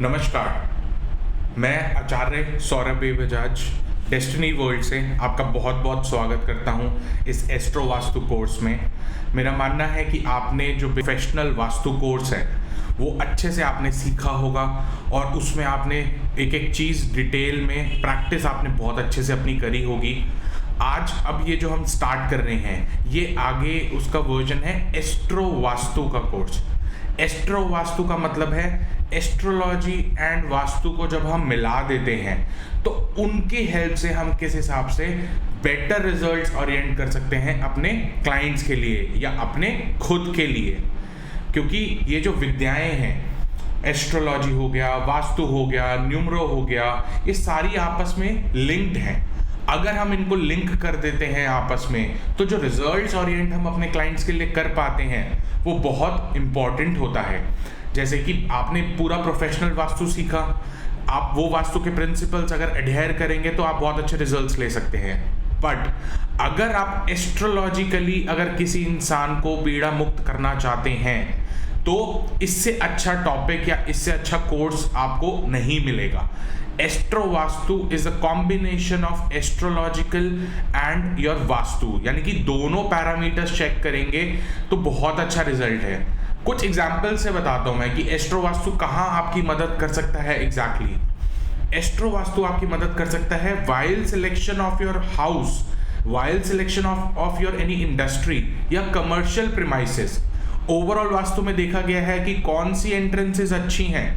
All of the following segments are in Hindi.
नमस्कार, मैं आचार्य सौरभ बजाज डेस्टिनी वर्ल्ड से आपका बहुत बहुत स्वागत करता हूं इस एस्ट्रो वास्तु कोर्स में। मेरा मानना है कि आपने जो प्रोफेशनल वास्तु कोर्स है वो अच्छे से आपने सीखा होगा और उसमें आपने एक एक चीज़ डिटेल में प्रैक्टिस आपने बहुत अच्छे से अपनी करी होगी। आज अब ये जो हम स्टार्ट कर रहे हैं ये आगे उसका वर्जन है एस्ट्रो वास्तु का कोर्स। एस्ट्रो वास्तु का मतलब है एस्ट्रोलॉजी एंड वास्तु को जब हम मिला देते हैं तो उनकी हेल्प से हम किस हिसाब से बेटर रिजल्ट्स ओरिएंट कर सकते हैं अपने क्लाइंट्स के लिए या अपने खुद के लिए। क्योंकि ये जो विद्याएं हैं, एस्ट्रोलॉजी हो गया, वास्तु हो गया, न्यूमरो हो गया, ये सारी आपस में लिंक्ड हैं। अगर हम इनको लिंक कर देते हैं आपस में तो जो रिजल्ट्स ओरिएंट हम अपने क्लाइंट्स के लिए कर पाते हैं वो बहुत इम्पॉर्टेंट होता है। जैसे कि आपने पूरा प्रोफेशनल वास्तु सीखा, आप वो वास्तु के प्रिंसिपल्स अगर एडहेयर करेंगे तो आप बहुत अच्छे रिजल्ट्स ले सकते हैं। बट अगर आप एस्ट्रोलॉजिकली अगर किसी इंसान को पीड़ा मुक्त करना चाहते हैं तो इससे अच्छा टॉपिक या इससे अच्छा कोर्स आपको नहीं मिलेगा। Astro vastu is a combination of astrological and your vastu, यानी कि दोनों पैरामीटर्स चेक करेंगे तो बहुत अच्छा रिजल्ट है। कुछ एग्जाम्पल से बताता हूं मैं कि एस्ट्रो वास्तु कहाँ आपकी मदद कर सकता है। एग्जैक्टली एस्ट्रो वास्तु आपकी मदद कर सकता है while selection of your house, while selection of your any industry या कमर्शियल प्रीमाइसेस। ओवरऑल वास्तु में देखा गया है कि कौन सी एंट्रेंसेस अच्छी हैं।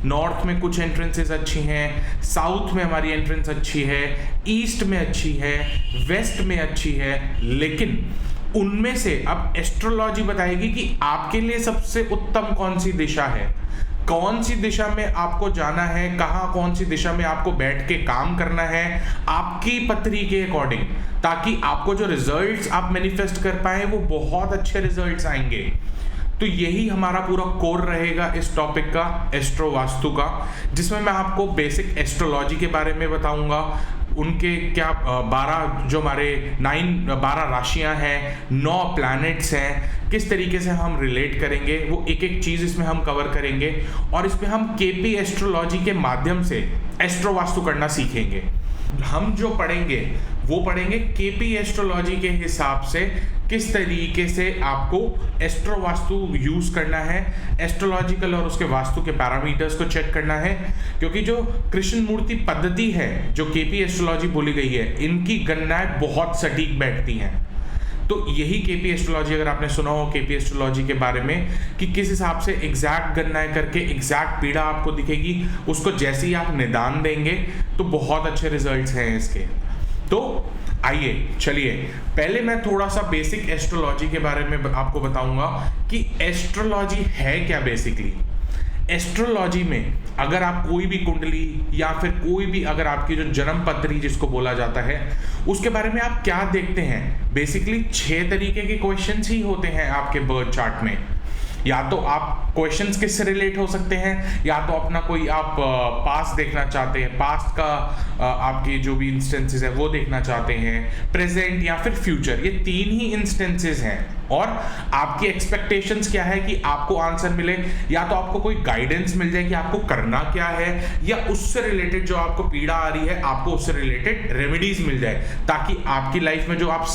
नॉर्थ में कुछ एंट्रेंसेस अच्छी हैं, साउथ में हमारी एंट्रेंस अच्छी है, ईस्ट में अच्छी है, वेस्ट में अच्छी है, लेकिन उनमें से अब एस्ट्रोलॉजी बताएगी कि आपके लिए सबसे उत्तम कौन सी दिशा है, कौन सी दिशा में आपको जाना है, कहाँ कौन सी दिशा में आपको बैठ के काम करना है आपकी पत्री के अकॉर्डिंग, ताकि आपको जो रिजल्ट्स आप मैनिफेस्ट कर पाए वो बहुत अच्छे रिजल्ट्स आएंगे। तो यही हमारा पूरा कोर रहेगा इस टॉपिक का, एस्ट्रो वास्तु का, जिसमें मैं आपको बेसिक एस्ट्रोलॉजी के बारे में बताऊंगा। उनके क्या 12 जो हमारे 12 राशियां हैं, 9 प्लैनेट्स हैं, किस तरीके से हम रिलेट करेंगे वो एक एक चीज़ इसमें हम कवर करेंगे। और इसमें हम केपी एस्ट्रोलॉजी के माध्यम से एस्ट्रो वास्तु करना सीखेंगे। हम जो पढ़ेंगे वो पढ़ेंगे केपी एस्ट्रोलॉजी के हिसाब से किस तरीके से आपको एस्ट्रो वास्तु यूज करना है, एस्ट्रोलॉजिकल और उसके वास्तु के पैरामीटर्स को चेक करना है। क्योंकि जो कृष्ण मूर्ति पद्धति है जो केपी एस्ट्रोलॉजी बोली गई है, इनकी गणनाएं बहुत सटीक बैठती हैं। तो यही केपी एस्ट्रोलॉजी, अगर आपने सुना हो केपी एस्ट्रोलॉजी के बारे में कि किस हिसाब से एग्जैक्ट गणनाएं करके एग्जैक्ट पीड़ा आपको दिखेगी, उसको जैसे ही आप निदान देंगे तो बहुत अच्छे रिजल्ट्स हैं इसके। तो आइए चलिए पहले मैं थोड़ा सा बेसिक एस्ट्रोलॉजी के बारे में आपको बताऊंगा कि एस्ट्रोलॉजी है क्या। बेसिकली एस्ट्रोलॉजी में अगर आप कोई भी कुंडली या फिर कोई भी अगर आपकी जो जन्म पत्री जिसको बोला जाता है उसके बारे में आप क्या देखते हैं, बेसिकली 6 तरीके के क्वेश्चंस ही होते हैं आपके बर्थ चार्ट में। या तो आप क्वेश्चंस किससे रिलेट हो सकते हैं, या तो अपना कोई आप पास्ट देखना चाहते हैं, पास्ट का आपके जो भी इंस्टेंसेस है वो देखना चाहते हैं, प्रेजेंट या फिर फ्यूचर, ये 3 ही इंस्टेंसेस हैं। और आपकी एक्सपेक्टेशंस क्या है कि आपको आंसर मिले, या तो आपको कोई गाइडेंस मिल जाए कि आपको करना क्या है, या उससे रिलेटेड जो आपको पीड़ा आ रही है आपको उससे रिलेटेड रेमेडीज मिल जाए, ताकि आपकी लाइफ में जो आप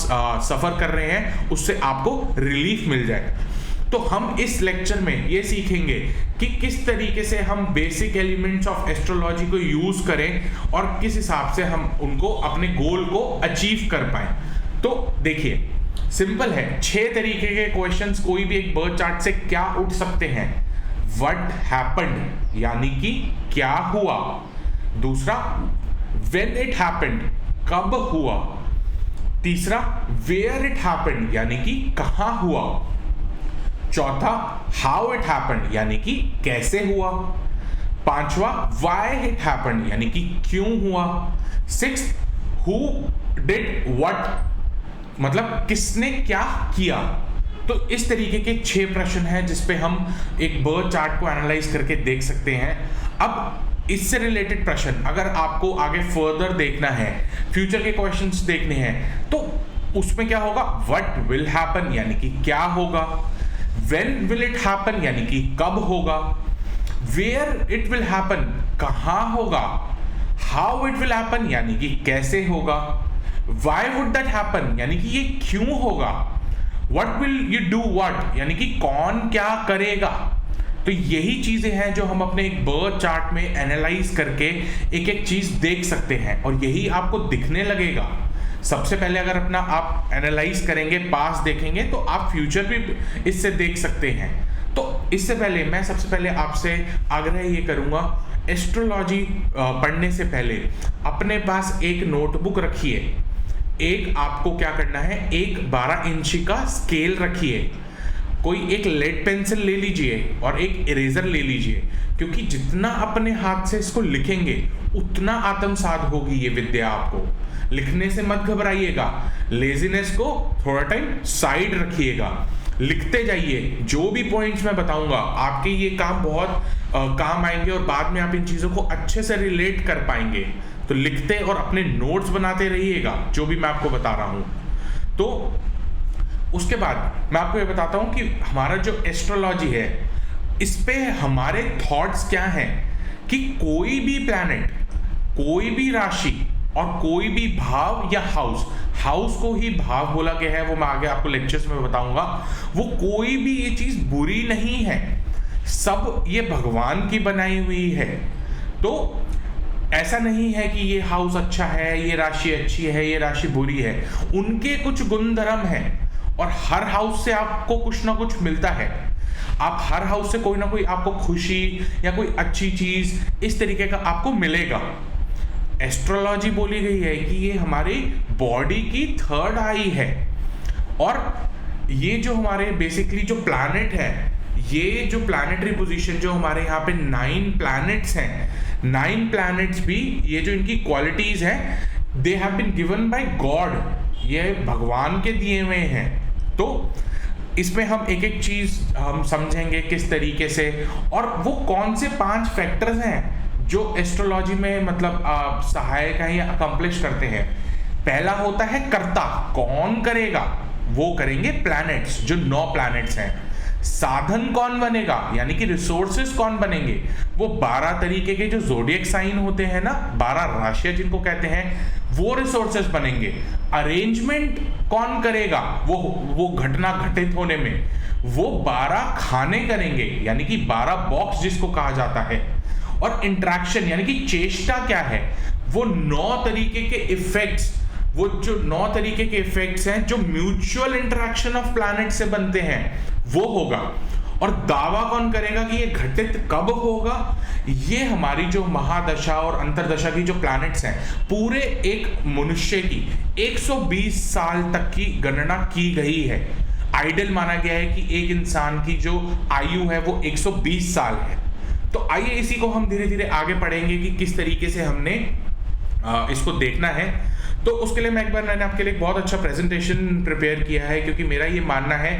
सफर कर रहे हैं उससे आपको रिलीफ मिल जाए। तो हम इस लेक्चर में ये सीखेंगे कि किस तरीके से हम बेसिक एलिमेंट्स ऑफ एस्ट्रोलॉजी को यूज करें और किस हिसाब से हम उनको अपने गोल को अचीव कर पाएं। तो देखिए सिंपल है, 6 तरीके के क्वेश्चंस कोई भी एक बर्थ चार्ट से क्या उठ सकते हैं। व्हाट हैपेंड यानी कि क्या हुआ। दूसरा व्हेन इट हैपेंड, कब हुआ। तीसरा वेयर इट हैपेंड यानी कि कहां हुआ। चौथा हाउ इट हैपेंड यानी कि कैसे हुआ। 5वां व्हाई इट हैपेंड यानी कि क्यों हुआ। 6 हु डिड व्हाट, मतलब किसने क्या किया। तो इस तरीके के 6 प्रश्न हैं जिसपे हम एक बर्थ चार्ट को एनालाइज करके देख सकते हैं। अब इससे रिलेटेड प्रश्न अगर आपको आगे फर्दर देखना है, फ्यूचर के क्वेश्चंस देखने हैं, तो उसमें क्या होगा, व्हाट विल हैपन यानी कि क्या होगा, व्हेन विल इट हैपन यानी कि कब होगा, वेयर इट विल हैपन, कहाँ होगा, हाउ इट विल हैपन यानी कि कैसे होगा, वाई वुड दैट हैपन यानी कि ये क्यों होगा, what will you do what यानी कि कौन क्या करेगा। तो यही चीजें हैं जो हम अपने एक बर्थ चार्ट में एनालाइज करके एक एक चीज देख सकते हैं, और यही आपको दिखने लगेगा। सबसे पहले अगर अपना आप एनालाइज करेंगे, पास देखेंगे, तो आप फ्यूचर भी इससे देख सकते हैं। तो इससे पहले मैं सबसे पहले आपसे आग्रह ये करूंगा, एस्ट्रोलॉजी पढ़ने से पहले अपने पास एक नोटबुक रखिए। एक आपको क्या करना है, एक 12 इंची का स्केल रखिए, कोई एक लेड पेंसिल ले लीजिए और एक इरेजर ले लीजिए, क्योंकि जितना अपने हाथ से इसको लिखेंगे उतना आत्मसात होगी ये विद्या आपको। लिखने से मत घबराइएगा, लेजीनेस को थोड़ा टाइम साइड रखिएगा, लिखते जाइए। जो भी पॉइंट्स मैं बताऊंगा आपके ये काम बहुत काम आएंगे, और बाद में आप इन चीज़ों को अच्छे से रिलेट कर पाएंगे। तो लिखते और अपने नोट्स बनाते रहिएगा जो भी मैं आपको बता रहा हूँ। तो उसके बाद मैं आपको ये बताता हूँ कि हमारा जो एस्ट्रोलॉजी है इस पे हमारे थॉट्स क्या हैं, कि कोई भी प्लैनेट, कोई भी राशि और कोई भी भाव या हाउस को ही भाव बोला गया है, वो मैं आगे आपको लेक्चर्स में बताऊंगा। वो कोई भी ये चीज बुरी नहीं है, सब ये भगवान की बनाई हुई है। तो ऐसा नहीं है कि ये हाउस अच्छा है, ये राशि अच्छी है, ये राशि बुरी है। उनके कुछ गुणधर्म हैं, और हर हाउस से आपको कुछ ना कुछ मिलता है। आप हर हाउस से कोई ना कोई आपको खुशी या कोई अच्छी चीज इस तरीके का आपको मिलेगा। एस्ट्रोलॉजी बोली गई है कि ये हमारी बॉडी की थर्ड आई है, और ये जो हमारे बेसिकली जो प्लैनेट है, ये जो प्लैनेटरी पोजीशन जो हमारे यहाँ पे 9 प्लैनेट्स हैं, 9 प्लैनेट्स भी ये जो इनकी क्वालिटीज हैं, they have been given by God, ये भगवान के दिए हुए हैं। तो इसमें हम एक एक चीज हम समझेंगे किस तरीके से, और वो कौन से 5 फैक्टर्स हैं जो एस्ट्रोलॉजी में मतलब सहायक है या अकम्प्लिश करते हैं। पहला होता है कर्ता, कौन करेगा, वो करेंगे प्लैनेट्स, जो 9 प्लैनेट्स हैं। साधन कौन बनेगा यानी कि रिसोर्सेस कौन बनेंगे, वो 12 तरीके के जो ज़ोडिएक साइन होते हैं ना, 12 राशियां जिनको कहते हैं, वो रिसोर्सेस बनेंगे। अरेंजमेंट कौन करेगा, वो घटना घटित होने में, वो 12 खाने करेंगे यानी कि 12 बॉक्स जिसको कहा जाता है। और इंटरेक्शन यानी कि चेष्टा क्या है, वो 9 तरीके के इफेक्ट्स, वो जो 9 तरीके के इफेक्ट्स हैं जो म्यूचुअल इंटरेक्शन ऑफ प्लैनेट से बनते हैं, वो होगा। और दावा कौन करेगा कि ये घटित कब होगा, ये हमारी जो महादशा और अंतरदशा की जो प्लैनेट्स हैं, पूरे एक मनुष्य की 120 साल तक की गणना की गई है। आइडियल माना गया है कि एक इंसान की जो आयु है वो 120 साल है। तो आइए इसी को हम धीरे धीरे आगे पढ़ेंगे कि किस तरीके से हमने इसको देखना है। तो उसके लिए मैंने आपके लिए एक बहुत अच्छा प्रेजेंटेशन प्रिपेयर किया है, क्योंकि मेरा ये मानना है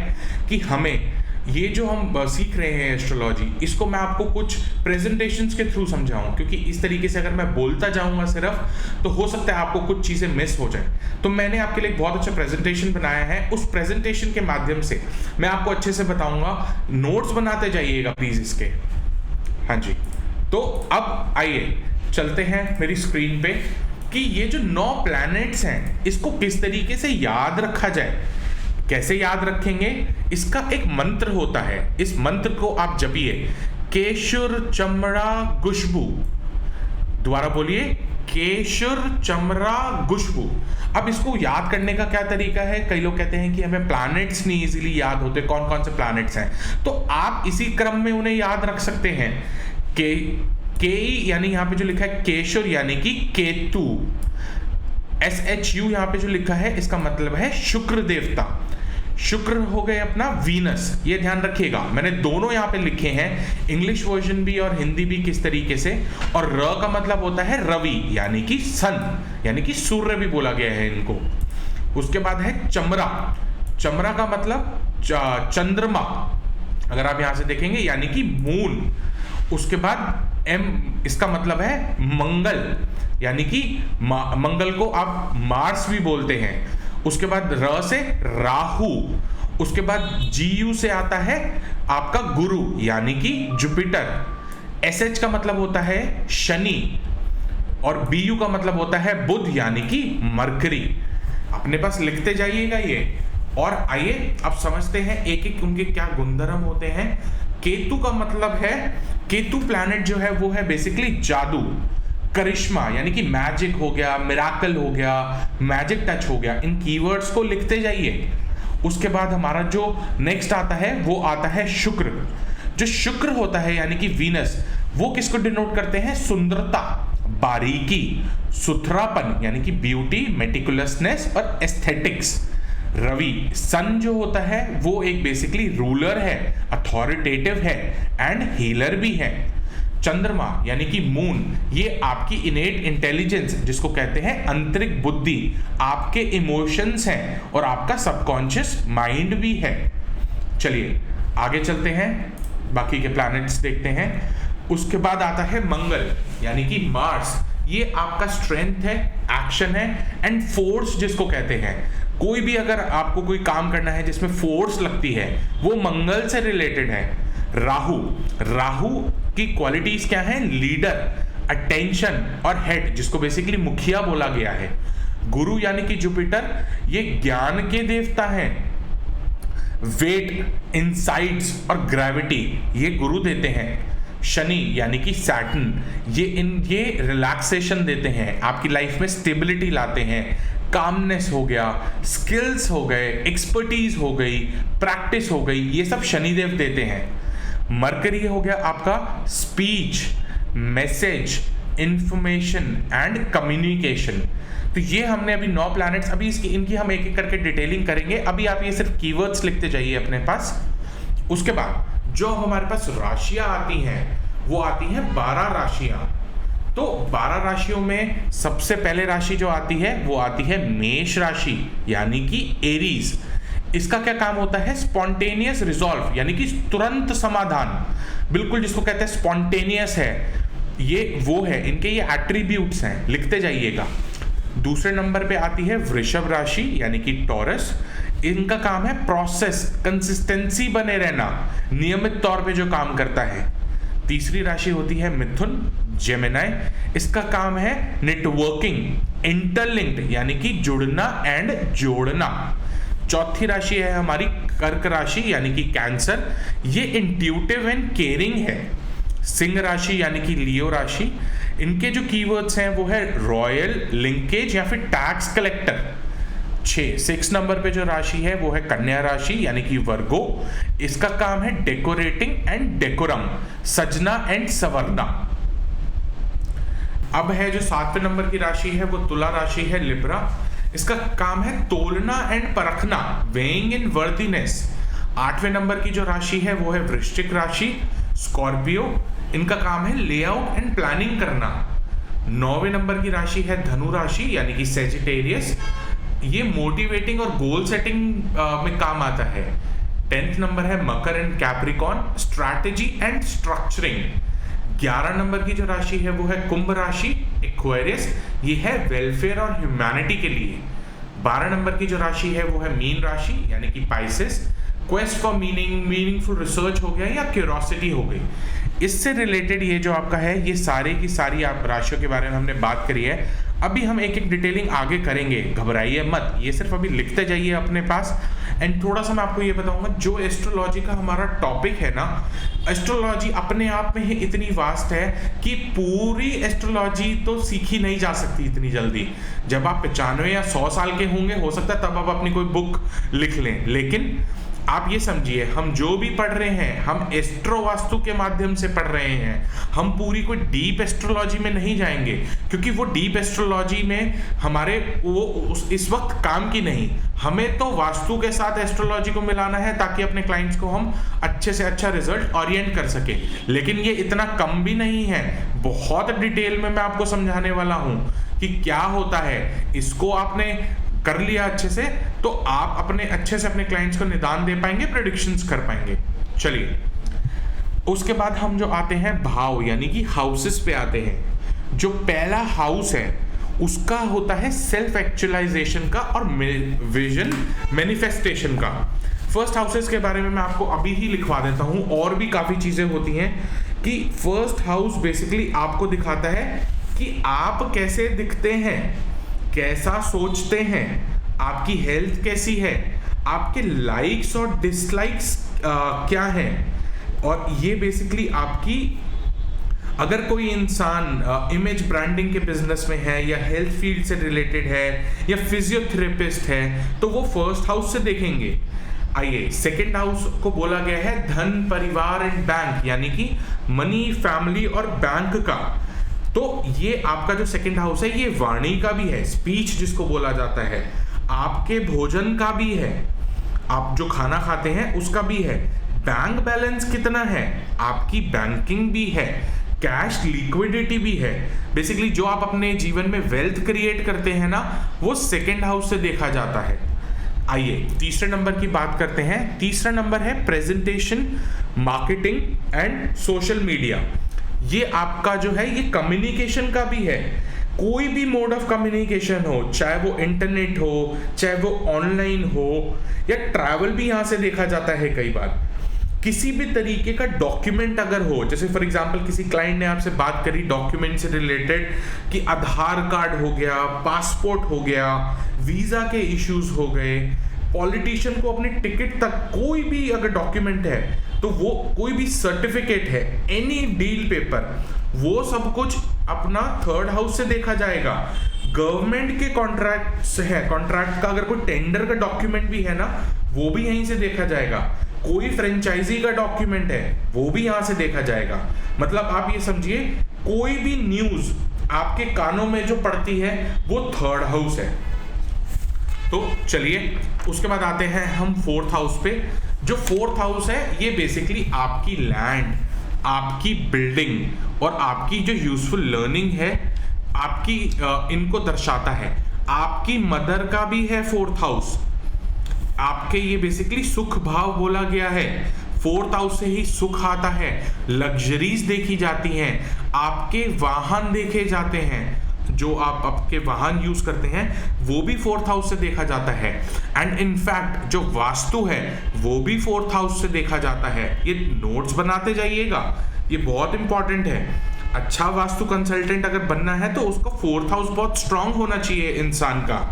कि हमें ये जो हम सीख रहे हैं एस्ट्रोलॉजी, इसको मैं आपको कुछ प्रेजेंटेशंस के थ्रू समझाऊं, क्योंकि इस तरीके से अगर मैं बोलता जाऊंगा सिर्फ, तो हो सकता है आपको कुछ चीज़ें मिस हो जाए। तो मैंने आपके लिए एक बहुत अच्छा प्रेजेंटेशन बनाया है, उस प्रेजेंटेशन के माध्यम से मैं आपको अच्छे से बताऊंगा। नोट्स बनाते जाइएगा प्लीज़ इसके। हाँ जी, तो अब आइए चलते हैं मेरी स्क्रीन पे कि ये जो 9 प्लैनेट्स हैं इसको किस तरीके से याद रखा जाए। कैसे याद रखेंगे, इसका एक मंत्र होता है, इस मंत्र को आप जपिए, केशुर चमड़ा गुशबू। दोबारा बोलिए, केशुर चमड़ा गुशबू। अब इसको याद करने का क्या तरीका है, कई लोग कहते हैं कि हमें प्लैनेट्स नहीं इजीली याद होते, कौन कौन से प्लैनेट्स हैं, तो आप इसी क्रम में उन्हें याद रख सकते हैं। के यानी यहाँ पे जो लिखा है केशुर यानी कि केतु, SHU यहाँ पे जो लिखा है इसका मतलब है शुक्र देवता। शुक्र हो गए अपना वीनस, ये ध्यान रखिएगा। मैंने दोनों यहाँ पे लिखे हैं, इंग्लिश वर्जन भी और हिंदी भी किस तरीके से। और र का मतलब होता है रवि यानी कि सन, यानी कि सूर्य भी बोला गया है इनको। उसके बाद है चमरा, चमरा का मतलब चंद्रमा, अगर आप यहाँ से देखेंगे यानी कि मून। उसके बाद M, इसका मतलब है मंगल, यानी कि मंगल को आप मार्स भी बोलते हैं। उसके बाद र से राहु, उसके बाद GU से आता है आपका गुरु यानी कि जुपिटर। SH का मतलब होता है शनि और BU का मतलब होता है बुध यानी कि मरकरी। अपने पास लिखते जाइएगा ये। और आइए अब समझते हैं एक एक उनके क्या गुणधर्म होते हैं। केतु का मतलब है, केतु प्लैनेट जो है वो है बेसिकली जादू, करिश्मा यानी कि मैजिक हो गया, मिराकल हो गया, मैजिक टच हो गया। इन कीवर्ड्स को लिखते जाइए। उसके बाद हमारा जो नेक्स्ट आता है वो आता है शुक्र। जो शुक्र होता है यानी कि वीनस, वो किसको डिनोट करते हैं? सुंदरता, बारीकी, सुथरापन यानी कि ब्यूटी, मेटिकुलसनेस और एस्थेटिक्स। रवि, सन जो होता है वो एक बेसिकली रूलर है, अथॉरिटेटिव है एंड हीलर भी है। चंद्रमा यानी कि मून, ये आपकी इनेट इंटेलिजेंस जिसको कहते हैं आंतरिक बुद्धि, आपके इमोशंस हैं और आपका सबकॉन्शियस माइंड भी है। चलिए आगे चलते हैं, बाकी के प्लैनेट्स देखते हैं। उसके बाद आता है मंगल यानी कि मार्स। ये आपका स्ट्रेंथ है, एक्शन है एंड फोर्स जिसको कहते हैं। कोई भी अगर आपको कोई काम करना है जिसमें फोर्स लगती है वो मंगल से रिलेटेड है। राहु, राहु की क्वालिटीज क्या है? लीडर, अटेंशन और हेड जिसको बेसिकली मुखिया बोला गया है। गुरु यानी कि जुपिटर, ये ज्ञान के देवता हैं। वेट, इंसाइट्स और ग्रेविटी ये गुरु देते हैं। शनि यानी कि सैटर्न, ये रिलैक्सेशन देते हैं, आपकी लाइफ में स्टेबिलिटी लाते हैं। कामनेस हो गया, स्किल्स हो गए, एक्सपर्टीज हो गई, प्रैक्टिस हो गई, ये सब शनिदेव देते हैं। मरकरी हो गया आपका speech, message, information and communication. तो ये हमने अभी 9 प्लैनेट्स, अभी इनकी हम एक एक करके डिटेलिंग करेंगे। अभी आप ये सिर्फ कीवर्ड्स लिखते जाइए अपने पास। उसके बाद जो हमारे पास राशियां आती हैं वो आती हैं 12 राशियां। तो 12 राशियों में सबसे पहले राशि जो आती है वो आती है मेष राशि यानी कि एरीज। इसका क्या काम होता है? स्पॉन्टेनियस रिजॉल्व यानी कि तुरंत समाधान, बिल्कुल जिसको कहते हैं स्पॉन्टेनियस है, ये वो है, इनके ये एट्रीब्यूट्स हैं, लिखते जाइएगा। दूसरे नंबर पे आती है वृषभ राशि यानी कि टॉरस। इनका काम है प्रोसेस, कंसिस्टेंसी बने रहना, नियमित तौर पे जो काम करता है। तीसरी राशि होती है मिथुन, जेमिनाई। इसका काम है नेटवर्किंग, इंटरलिंक्ड यानी कि जुड़ना एंड जोड़ना। चौथी राशि है हमारी कर्क राशि यानी कि कैंसर, ये इंट्यूटिव एंड केयरिंग है। सिंह राशि यानी कि लियो राशि, इनके जो कीवर्ड्स हैं वो है रॉयल, लिंकेज या फिर टैक्स कलेक्टर। 6 नंबर पे जो राशि है वो है कन्या राशि यानी कि वर्गो। इसका काम है डेकोरेटिंग एंड डेकोरम, सजना एंड संवरना। अब है जो 7वें नंबर की राशि है वो तुला राशि है, लिब्रा। इसका काम है तोलना एंड परखना, वेइंग इन वर्दीनेस। 8वें नंबर की जो राशि है वो है वृश्चिक राशि, स्कॉर्पियो। इनका काम है लेआउट एंड प्लानिंग करना। 9वें नंबर की राशि है धनु राशि यानी कि सेजिटेरियस, ये मोटिवेटिंग और गोल सेटिंग में काम आता है। 10th नंबर है Makar and Capricorn, strategy and structuring. 11 number की जो राशि है वो है कुंभ राशि, एक्वेरियस, ये है वेलफेयर और ह्यूमैनिटी के लिए। 12 नंबर की जो राशि है वो है मीन राशि यानी कि Pisces, quest for meaning, meaningful research हो गया या क्यूरोसिटी हो गई। इससे रिलेटेड ये जो आपका है, ये सारी की सारी आप राशियों के बारे में हमने बात करी है। अभी हम एक एक डिटेलिंग आगे करेंगे, घबराइए मत, ये सिर्फ अभी लिखते जाइए अपने पास। एंड थोड़ा सा मैं आपको ये बताऊंगा, जो एस्ट्रोलॉजी का हमारा टॉपिक है ना, एस्ट्रोलॉजी अपने आप में ही इतनी वास्ट है कि पूरी एस्ट्रोलॉजी तो सीखी नहीं जा सकती इतनी जल्दी। जब आप 95 या 100 साल के होंगे हो सकता है तब आप अपनी कोई बुक लिख लें, लेकिन आप ये समझिए हम जो भी पढ़ रहे हैं हम एस्ट्रो वास्तु के माध्यम से पढ़ रहे हैं। हम पूरी कोई डीप एस्ट्रोलॉजी में नहीं जाएंगे क्योंकि वो डीप एस्ट्रोलॉजी में हमारे वो इस वक्त काम की नहीं। हमें तो वास्तु के साथ एस्ट्रोलॉजी को मिलाना है ताकि अपने क्लाइंट्स को हम अच्छे से अच्छा रिजल्ट ओरिएंट कर सके। लेकिन ये इतना कम भी नहीं है, बहुत डिटेल में मैं आपको समझाने वाला हूँ कि क्या होता है। इसको आपने कर लिया अच्छे से तो आप अपने अच्छे से अपने क्लाइंट्स को निदान दे पाएंगे, प्रेडिक्शंस कर पाएंगे। चलिए उसके बाद हम जो आते हैं भाव यानी कि हाउसेस पे आते हैं। जो पहला हाउस है उसका होता है सेल्फ एक्चुअलाइजेशन का और विजन मैनिफेस्टेशन का। फर्स्ट हाउसेस के बारे में मैं आपको अभी ही लिखवा देता हूं, और भी काफी चीजें होती हैं कि फर्स्ट हाउस बेसिकली आपको दिखाता है कि आप कैसे दिखते हैं, कैसा सोचते हैं, आपकी हेल्थ कैसी है, आपके लाइक्स और डिसलाइक्स क्या हैं। और ये बेसिकली आपकी, अगर कोई इंसान इमेज ब्रांडिंग के बिजनेस में है या हेल्थ फील्ड से रिलेटेड है या फिजियोथेरेपिस्ट है, तो वो फर्स्ट हाउस से देखेंगे। आइए, सेकंड हाउस को बोला गया है धन, परिवार एंड बैंक, यानी कि मनी, फैमिली और बैंक का। तो ये आपका जो सेकंड हाउस है, ये वाणी का भी है, स्पीच जिसको बोला जाता है, आपके भोजन का भी है, आप जो खाना खाते हैं उसका भी है, बैंक बैलेंस कितना है, आपकी बैंकिंग भी है, कैश लिक्विडिटी भी है। बेसिकली जो आप अपने जीवन में वेल्थ क्रिएट करते हैं ना, वो सेकंड हाउस से देखा जाता है। आइए तीसरे नंबर की बात करते हैं। तीसरा नंबर है presentation, marketing and social media. ये आपका जो है, ये कम्युनिकेशन का भी है। कोई भी मोड ऑफ कम्युनिकेशन हो, चाहे वो इंटरनेट हो, चाहे वो ऑनलाइन हो, या ट्रैवल भी यहाँ से देखा जाता है। कई बार किसी भी तरीके का डॉक्यूमेंट अगर हो, जैसे फॉर एग्जांपल किसी क्लाइंट ने आपसे बात करी डॉक्यूमेंट से रिलेटेड कि आधार कार्ड हो गया, पासपोर्ट हो गया, वीजा के इश्यूज हो गए, पॉलिटिशियन को अपनी टिकट तक कोई भी अगर डॉक्यूमेंट है, तो वो कोई भी सर्टिफिकेट है, एनी डील पेपर, वो सब कुछ अपना थर्ड हाउस से देखा जाएगा। गवर्नमेंट के कॉन्ट्रैक्ट है, कॉन्ट्रैक्ट का अगर कोई टेंडर का डॉक्यूमेंट भी है ना, वो भी यहीं से देखा जाएगा। कोई फ्रेंचाइजी का डॉक्यूमेंट है, वो भी यहां से देखा जाएगा। मतलब आप ये समझिए, कोई भी न्यूज आपके कानों में जो पड़ती है, वो थर्ड हाउस है। तो चलिए उसके बाद आते हैं हम फोर्थ हाउस पे। जो फोर्थ हाउस है, ये बेसिकली आपकी लैंड, आपकी बिल्डिंग और आपकी जो यूजफुल लर्निंग है, आपकी इनको दर्शाता है। आपकी मदर का भी है फोर्थ हाउस। आपके ये बेसिकली सुख भाव बोला गया है, फोर्थ हाउस से ही सुख आता है, लग्जरीज देखी जाती हैं, आपके वाहन देखे जाते हैं, जो आप आपके वाहन यूज करते हैं वो भी फोर्थ हाउस से देखा जाता है। एंड इनफैक्ट जो वास्तु है वो भी फोर्थ हाउस से देखा जाता है। ये नोट्स बनाते जाइएगा, ये बहुत इंपॉर्टेंट है। अच्छा वास्तु कंसल्टेंट अगर बनना है तो उसका फोर्थ हाउस बहुत स्ट्रांग होना चाहिए इंसान का।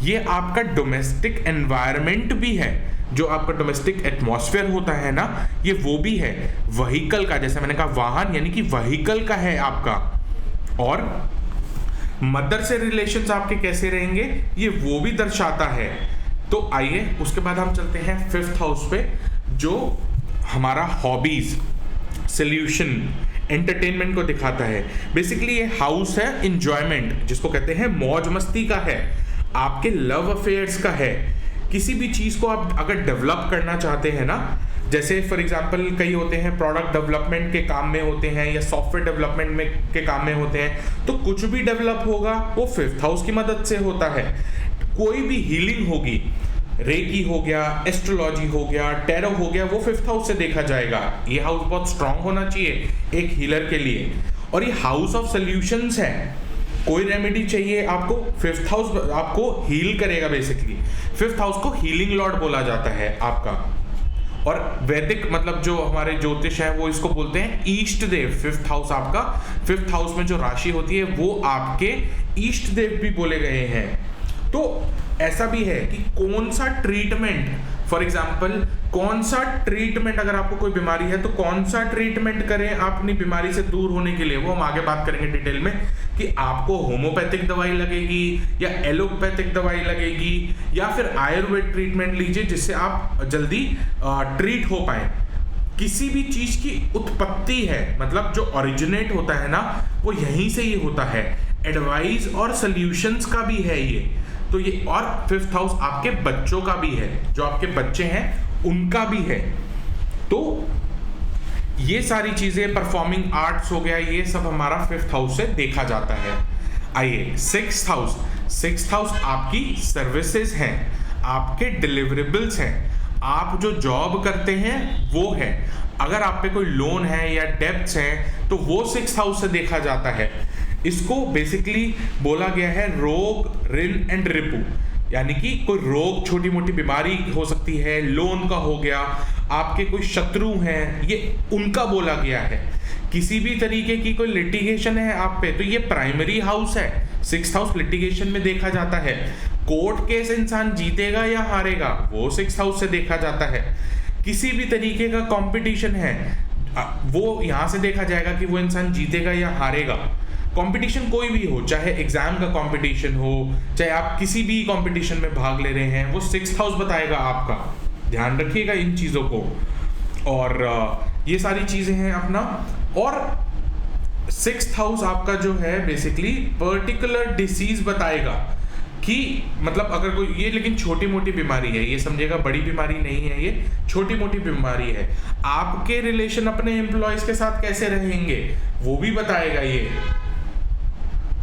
ये आपका डोमेस्टिक एनवायरनमेंट भी है, जो आपका डोमेस्टिक एटमॉस्फेयर होता है ना, ये वो भी है। व्हीकल का, जैसे मैंने कहा वाहन, यानी कि व्हीकल का है आपका। और मदर से रिलेशंस आपके कैसे रहेंगे, ये वो भी दर्शाता है। तो आइए उसके बाद हम चलते हैं फिफ्थ हाउस पे, जो हमारा हॉबीज, सॉल्यूशन, एंटरटेनमेंट को दिखाता है। बेसिकली ये हाउस है एंजॉयमेंट, जिसको कहते हैं मौज मस्ती का है, आपके लव अफेयर्स का है। किसी भी चीज़ को आप अगर डेवलप करना चाहते हैं ना, जैसे फॉर एग्जांपल कई होते हैं प्रोडक्ट डेवलपमेंट के काम में होते हैं या सॉफ्टवेयर डेवलपमेंट में के काम में होते हैं, तो कुछ भी डेवलप होगा वो फिफ्थ हाउस की मदद से होता है। कोई भी हीलिंग होगी, रेकी हो गया, एस्ट्रोलॉजी हो गया, टैरो हो गया, वो फिफ्थ हाउस से देखा जाएगा। ये हाउस बहुत स्ट्रांग होना चाहिए एक हीलर के लिए। और ये हाउस ऑफ सॉल्यूशंस है। कोई रेमेडी चाहिए आपको, फिफ्थ हाउस आपको हील करेगा। बेसिकली फिफ्थ हाउस को हीलिंग लॉर्ड बोला जाता है आपका। और वैदिक मतलब जो हमारे ज्योतिष है वो इसको बोलते हैं ईष्ट देव। फिफ्थ हाउस आपका, फिफ्थ हाउस में जो राशि होती है वो आपके ईष्ट देव भी बोले गए हैं। तो ऐसा भी है कि कौन सा ट्रीटमेंट, फॉर एग्जाम्पल कौन सा ट्रीटमेंट, अगर आपको कोई बीमारी है तो कौन सा ट्रीटमेंट करें आप अपनी बीमारी से दूर होने के लिए, वो हम आगे बात करेंगे डिटेल में। कि आपको होम्योपैथिक दवाई लगेगी या एलोपैथिक दवाई लगेगी या फिर आयुर्वेद ट्रीटमेंट लीजिए जिससे आप जल्दी ट्रीट हो पाए। किसी भी चीज की उत्पत्ति है, मतलब जो ओरिजिनेट होता है ना, वो यहीं से ही होता है। एडवाइस और सॉल्यूशंस का भी है ये। तो ये, और फिफ्थ हाउस आपके बच्चों का भी है, जो आपके बच्चे हैं उनका भी है। तो ये सारी चीजें, परफॉर्मिंग आर्ट्स हो गया, ये सब हमारा फिफ्थ हाउस से देखा जाता है। आइए सिक्स्थ हाउस। सिक्स्थ हाउस आपकी सर्विसेज हैं, आपके डिलीवरेबल्स हैं, आप जो जॉब करते हैं वो है। अगर आप पे कोई लोन है या डेब्ट्स हैं तो वो सिक्स्थ हाउस से देखा जाता है। इसको बेसिकली बोला गया है रोग, ऋण एंड रिपु, यानी कि कोई रोग, छोटी मोटी बीमारी हो सकती है, लोन का हो गया, आपके कोई शत्रु हैं, ये उनका बोला गया है। किसी भी तरीके की कोई लिटिगेशन है आप पे, तो ये प्राइमरी हाउस है। 6th हाउस लिटिगेशन में देखा जाता है। कोर्ट केस इंसान जीतेगा या हारेगा, वो 6th हाउस से देखा जाता है। किसी भी तरीके का कंपटीशन है, वो यहाँ से देखा जाएगा कि वो इंसान जीतेगा या हारेगा। कंपटीशन कोई भी हो, चाहे एग्जाम का कंपटीशन हो, चाहे आप किसी भी कंपटीशन में भाग ले रहे हैं, वो 6th हाउस बताएगा आपका। ध्यान रखिएगा इन चीज़ों को। और ये सारी चीज़ें हैं अपना। और 6th हाउस आपका जो है बेसिकली पर्टिकुलर डिसीज बताएगा कि मतलब अगर कोई ये, लेकिन छोटी मोटी बीमारी है, ये समझिएगा, बड़ी बीमारी नहीं है, ये छोटी मोटी बीमारी है। आपके रिलेशन अपने एम्प्लॉयज के साथ कैसे रहेंगे वो भी बताएगा ये।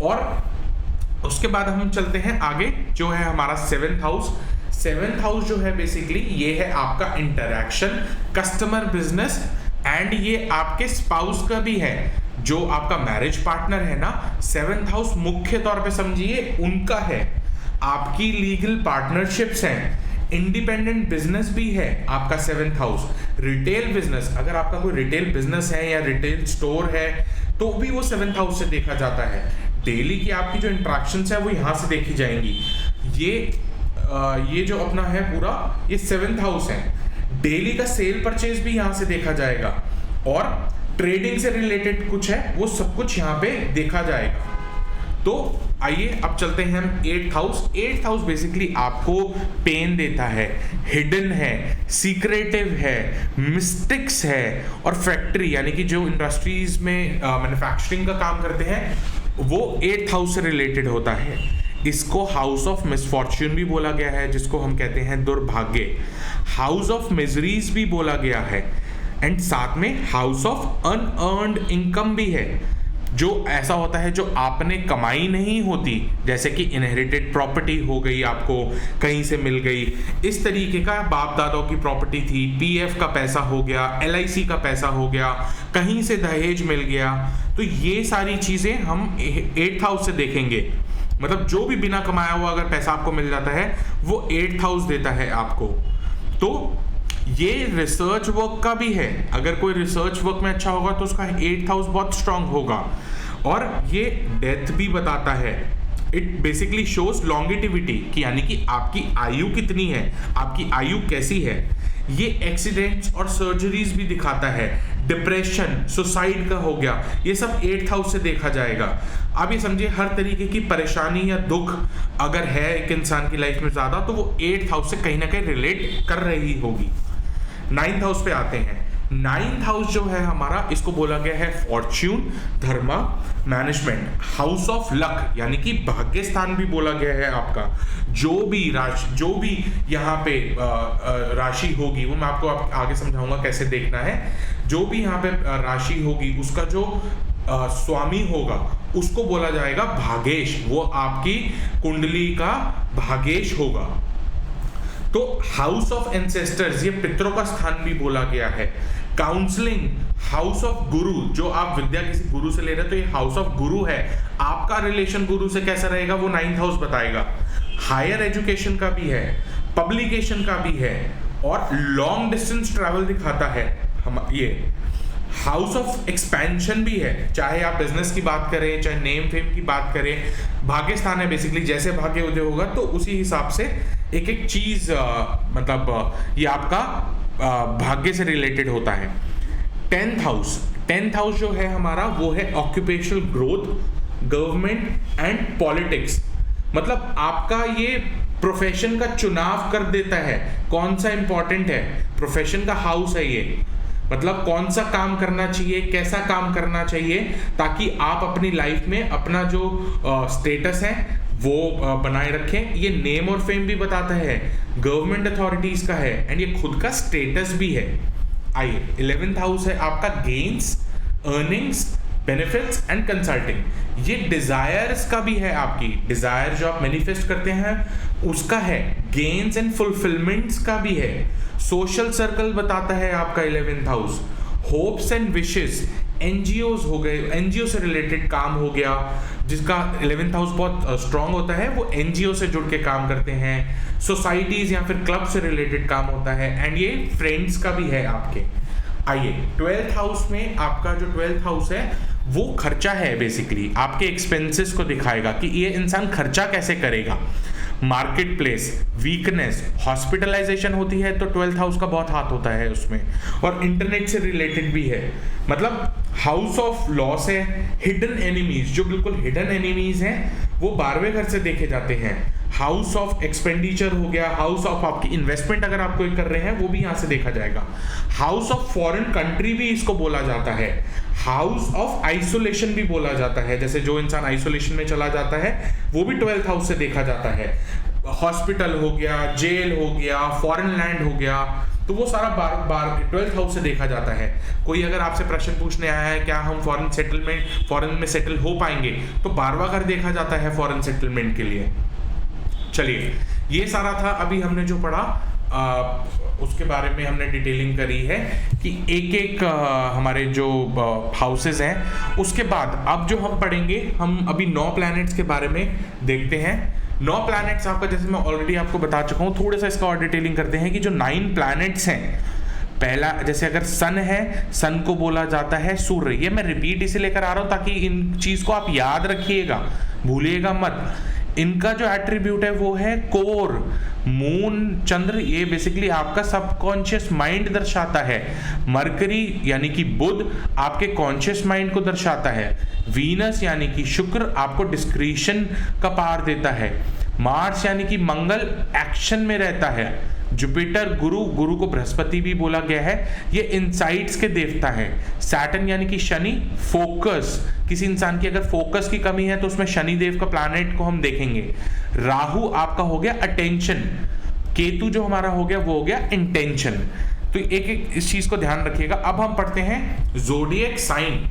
और उसके बाद हम चलते हैं आगे, जो है हमारा 7th हाउस। 7th हाउस जो है बेसिकली ये है आपका इंटरैक्शन, कस्टमर, बिजनेस, एंड ये आपके स्पाउस का भी है। जो आपका मैरिज पार्टनर है ना, 7th हाउस मुख्य तौर पे समझिए उनका है। आपकी लीगल पार्टनरशिप्स हैं, इंडिपेंडेंट बिजनेस भी है आपका 7th हाउस। रिटेल बिजनेस, अगर आपका कोई रिटेल बिजनेस है या रिटेल स्टोर है तो भी वो 7th हाउस से देखा जाता है। डेली की आपकी जो इंट्रैक्शंस है वो यहाँ से देखी जाएंगी। ये जो अपना है पूरा, ये 7th हाउस है। डेली का सेल परचेज भी यहाँ से देखा जाएगा, और ट्रेडिंग से रिलेटेड कुछ है वो सब कुछ यहाँ पे देखा जाएगा। तो आइए अब चलते हैं हम 8th house. 8th house basically आपको पेन देता है, हिडन है, सीक्रेटिव है, मिस्टिक्स है, और फैक्ट्री यानी कि जो इंडस्ट्रीज में मैन्युफैक्चरिंग का काम करते हैं वो 8th हाउस से रिलेटेड होता है। इसको हाउस ऑफ मिसफॉर्च्यून भी बोला गया है, जिसको हम कहते हैं दुर्भाग्य। हाउस ऑफ मिजरीज भी बोला गया है, एंड साथ में हाउस ऑफ अनअर्न्ड इनकम भी है। जो ऐसा होता है जो आपने कमाई नहीं होती, जैसे कि इनहेरिटेड प्रॉपर्टी हो गई, आपको कहीं से मिल गई, इस तरीके का बाप दादाओं की प्रॉपर्टी थी, पीएफ का पैसा हो गया, एलआईसी का पैसा हो गया, कहीं से दहेज मिल गया, तो ये सारी चीज़ें हम 8th हाउस से देखेंगे। मतलब जो भी बिना कमाया हुआ अगर पैसा आपको मिल जाता है वो 8th हाउस देता है आपको। तो ये रिसर्च वर्क का भी है, अगर कोई रिसर्च वर्क में अच्छा होगा तो उसका 8th हाउस बहुत स्ट्रांग होगा। और ये डेथ भी बताता है, इट बेसिकली शोज लॉन्गेटिविटी कि यानी कि आपकी आयु कितनी है, आपकी आयु कैसी है। ये एक्सीडेंट्स और सर्जरीज भी दिखाता है, डिप्रेशन, सुसाइड का हो गया, ये सब 8th हाउस से देखा जाएगा। आप ये समझिए हर तरीके की परेशानी या दुख अगर है एक इंसान की लाइफ में ज़्यादा, तो वो 8th हाउस से कहीं ना कहीं रिलेट कर रही होगी। 9th हाउस पे आते हैं। 9th हाउस जो है हमारा, इसको बोला गया है Fortune, Dharma, management, house of luck, यानी कि भाग्य स्थान भी बोला गया है आपका। जो भी यहाँ पे राशि होगी, वो मैं आपको आगे समझाऊंगा कैसे देखना है। जो भी यहाँ पे राशि होगी उसका जो स्वामी होगा उसको बोला जाएगा भागेश, वो आपकी कुंडली का भागेश होगा। तो हाउस ऑफ एंसेस्टर्स, ये पितरों का स्थान भी बोला गया है। काउंसलिंग, हाउस ऑफ गुरु, जो आप विद्या किसी गुरु से ले रहे हो तो ये हाउस ऑफ गुरु है, आपका रिलेशन गुरु से कैसा रहेगा वो 9th हाउस बताएगा। हायर एजुकेशन का भी है, पब्लिकेशन का भी है, और लॉन्ग डिस्टेंस ट्रैवल दिखाता है हम। ये हाउस ऑफ एक्सपेंशन भी है, चाहे आप बिजनेस की बात करें, चाहे नेम फेम की बात करें, भाग्य स्थान है बेसिकली। जैसे भाग्य उदय होगा तो उसी हिसाब से एक एक चीज मतलब ये आपका भाग्य से रिलेटेड होता है। 10th हाउस जो है हमारा वो है occupational growth, government and politics. मतलब आपका ये प्रोफेशन का चुनाव कर देता है, कौन सा इंपॉर्टेंट है, प्रोफेशन का हाउस है ये। मतलब कौन सा काम करना चाहिए, कैसा काम करना चाहिए, ताकि आप अपनी लाइफ में अपना जो स्टेटस है वो बनाए रखें। ये नेम और फेम भी बताता है, गवर्नमेंट अथॉरिटीज का है, एंड ये खुद का स्टेटस भी है। आइए 11th हाउस है आपका gains, earnings, benefits and consulting. ये डिजायर्स का भी है, आपकी डिजायर जो आप मैनिफेस्ट करते हैं उसका है। गेन्स एंड फुलफिलमेंट्स का भी है। सोशल सर्कल बताता है आपका 11th house. Hopes and wishes, NGOs हो गए, एनजीओ से रिलेटेड काम हो गया, जिसका 11th हाउस बहुत स्ट्रांग होता है, वो एनजीओ से जुड़ के काम करते हैं। सोसाइटीज या फिर क्लब से रिलेटेड काम होता है, एंड ये फ्रेंड्स का भी है आपके। आइए 12th हाउस में, आपका जो 12th हाउस है वो खर्चा है, बेसिकली आपके एक्सपेंसेस को दिखाएगा कि ये इंसान खर्चा कैसे करेगा। मार्केट प्लेस, वीकनेस, हॉस्पिटलाइजेशन होती है तो 12th हाउस का बहुत हाथ होता है उसमें, और इंटरनेट से रिलेटेड भी है। मतलब हाउस ऑफ लॉस है, हिडन एनिमीज, जो बिल्कुल हिडन एनिमीज हैं वो 12वें घर से देखे जाते हैं। हाउस ऑफ एक्सपेंडिचर हो गया, हाउस ऑफ आपकी इन्वेस्टमेंट अगर आप कोई कर रहे हैं वो भी यहाँ से देखा जाएगा। हाउस ऑफ फॉरेन कंट्री भी इसको बोला जाता है। हाउस ऑफ आइसोलेशन भी बोला जाता है, जैसे जो इंसान आइसोलेशन में चला जाता है वो भी 12th हाउस से देखा जाता है। हॉस्पिटल हो गया, जेल हो गया, फॉरेन लैंड हो गया, तो वो सारा बार 12th हाउस से देखा जाता है। कोई अगर आपसे प्रश्न पूछने आया है क्या हम फॉरेन में सेटल हो पाएंगे, तो 12वां घर देखा जाता है फॉरेन सेटलमेंट के लिए। चलिए, ये सारा था अभी हमने जो पढ़ा, उसके बारे में हमने डिटेलिंग करी है कि एक एक हमारे जो हाउसेस हैं। उसके बाद अब जो हम पढ़ेंगे, हम अभी 9 प्लैनेट्स के बारे में देखते हैं। 9 प्लैनेट्स आपका, जैसे मैं ऑलरेडी आपको बता चुका हूँ, थोड़ा सा इसका और डिटेलिंग करते हैं कि जो 9 प्लैनेट्स हैं, पहला जैसे अगर सन है, सन को बोला जाता है सूर्य। ये मैं रिपीट इसे लेकर आ रहा हूँ ताकि इन चीज को आप याद रखिएगा, भूलिएगा मत। इनका जो एट्रीब्यूट है वो है कोर। मून, चंद्र, ये बेसिकली आपका सबकॉन्शियस माइंड दर्शाता है। मरकरी यानी कि बुध आपके कॉन्शियस माइंड को दर्शाता है। वीनस यानी कि शुक्र आपको डिस्क्रिशन का पावर देता है। मार्स यानी कि मंगल एक्शन में रहता है। जुपिटर गुरु को बृहस्पति भी बोला गया है, ये इनसाइट्स के देवता है। सैटर्न यानी कि शनि, फोकस, किसी इंसान की अगर फोकस की कमी है तो उसमें शनि देव का प्लैनेट को हम देखेंगे। राहु आपका हो गया अटेंशन, केतु जो हमारा हो गया वो हो गया इंटेंशन। तो एक एक इस चीज को ध्यान रखिएगा। अब हम पढ़ते हैं ज़ोडिएक साइन।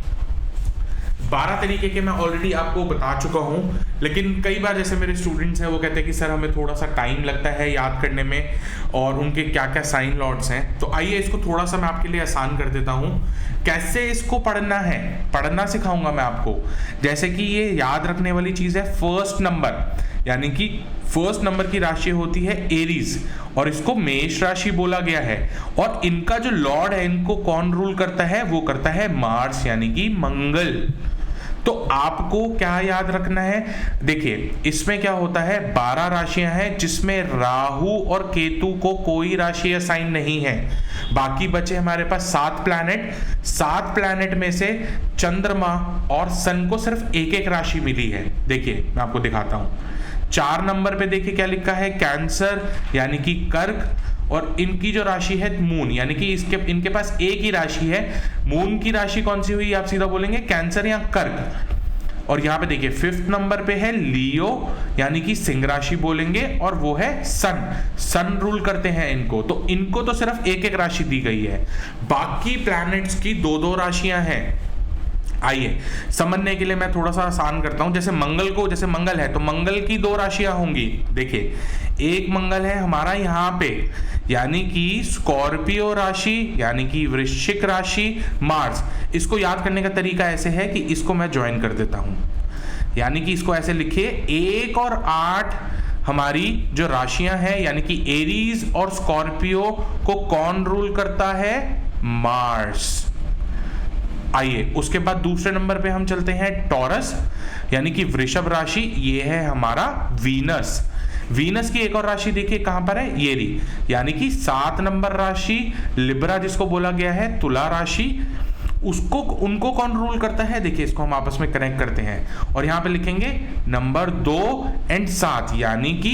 12 तरीके के मैं ऑलरेडी आपको बता चुका हूँ, लेकिन कई बार जैसे मेरे स्टूडेंट्स हैं वो कहते हैं कि सर हमें थोड़ा सा टाइम लगता है याद करने में, और उनके क्या क्या साइन लॉर्ड्स हैं। तो आइए इसको थोड़ा सा मैं आपके लिए आसान कर देता हूँ। कैसे इसको पढ़ना है, पढ़ना सिखाऊंगा मैं आपको। जैसे कि ये याद रखने वाली चीज़ है फर्स्ट नंबर, यानी कि फर्स्ट नंबर की राशि होती है एरीज, और इसको मेष राशि बोला गया है। और इनका जो लॉर्ड है, इनको कौन रूल करता है, वो करता है मार्स यानी कि मंगल। तो आपको क्या याद रखना है, देखिए इसमें क्या होता है, 12 राशियां हैं जिसमें राहु और केतु को कोई राशि असाइन नहीं है। बाकी बचे हमारे पास 7 प्लैनेट। 7 प्लैनेट में से चंद्रमा और सन को सिर्फ एक एक राशि मिली है। देखिए मैं आपको दिखाता हूं। 4 नंबर पे देखिए क्या लिखा है, कैंसर यानी कि कर्क, और इनकी जो राशि है मून, यानी कि इनके पास एक ही राशि है। मून की राशि कौन सी हुई, आप सीधा बोलेंगे कैंसर या कर्क। और यहाँ पे देखिए 5th नंबर पे है लियो, यानी कि सिंह राशि बोलेंगे, और वो है सन रूल करते हैं इनको। तो इनको तो सिर्फ एक एक राशि दी गई है, बाकी प्लैनेट्स की 2-2 राशियां हैं। आइए समझने के लिए मैं थोड़ा सा आसान करता हूं। जैसे मंगल है तो मंगल की 2 राशियां होंगी। देखिए एक मंगल है हमारा यहाँ पे, यानी कि स्कॉर्पियो राशि, यानी कि वृश्चिक राशि, मार्स। इसको याद करने का तरीका ऐसे है कि इसको मैं ज्वाइन कर देता हूं, यानी कि इसको ऐसे लिखिए 1 और 8 हमारी जो राशियां हैं, यानी कि एरीज और स्कॉर्पियो को कौन रूल करता है, मार्स। आइए उसके बाद दूसरे नंबर पे हम चलते हैं टॉरस, यानी कि वृषभ राशि, ये है हमारा वीनस की एक और राशि देखिए कहां पर है, ये रही, यानी कि 7 नंबर राशि लिब्रा जिसको बोला गया है, तुला राशि, उनको कौन रूल करता है। देखिए इसको हम आपस में कनेक्ट करते हैं और यहां पे लिखेंगे नंबर 2 एंड 7, यानी कि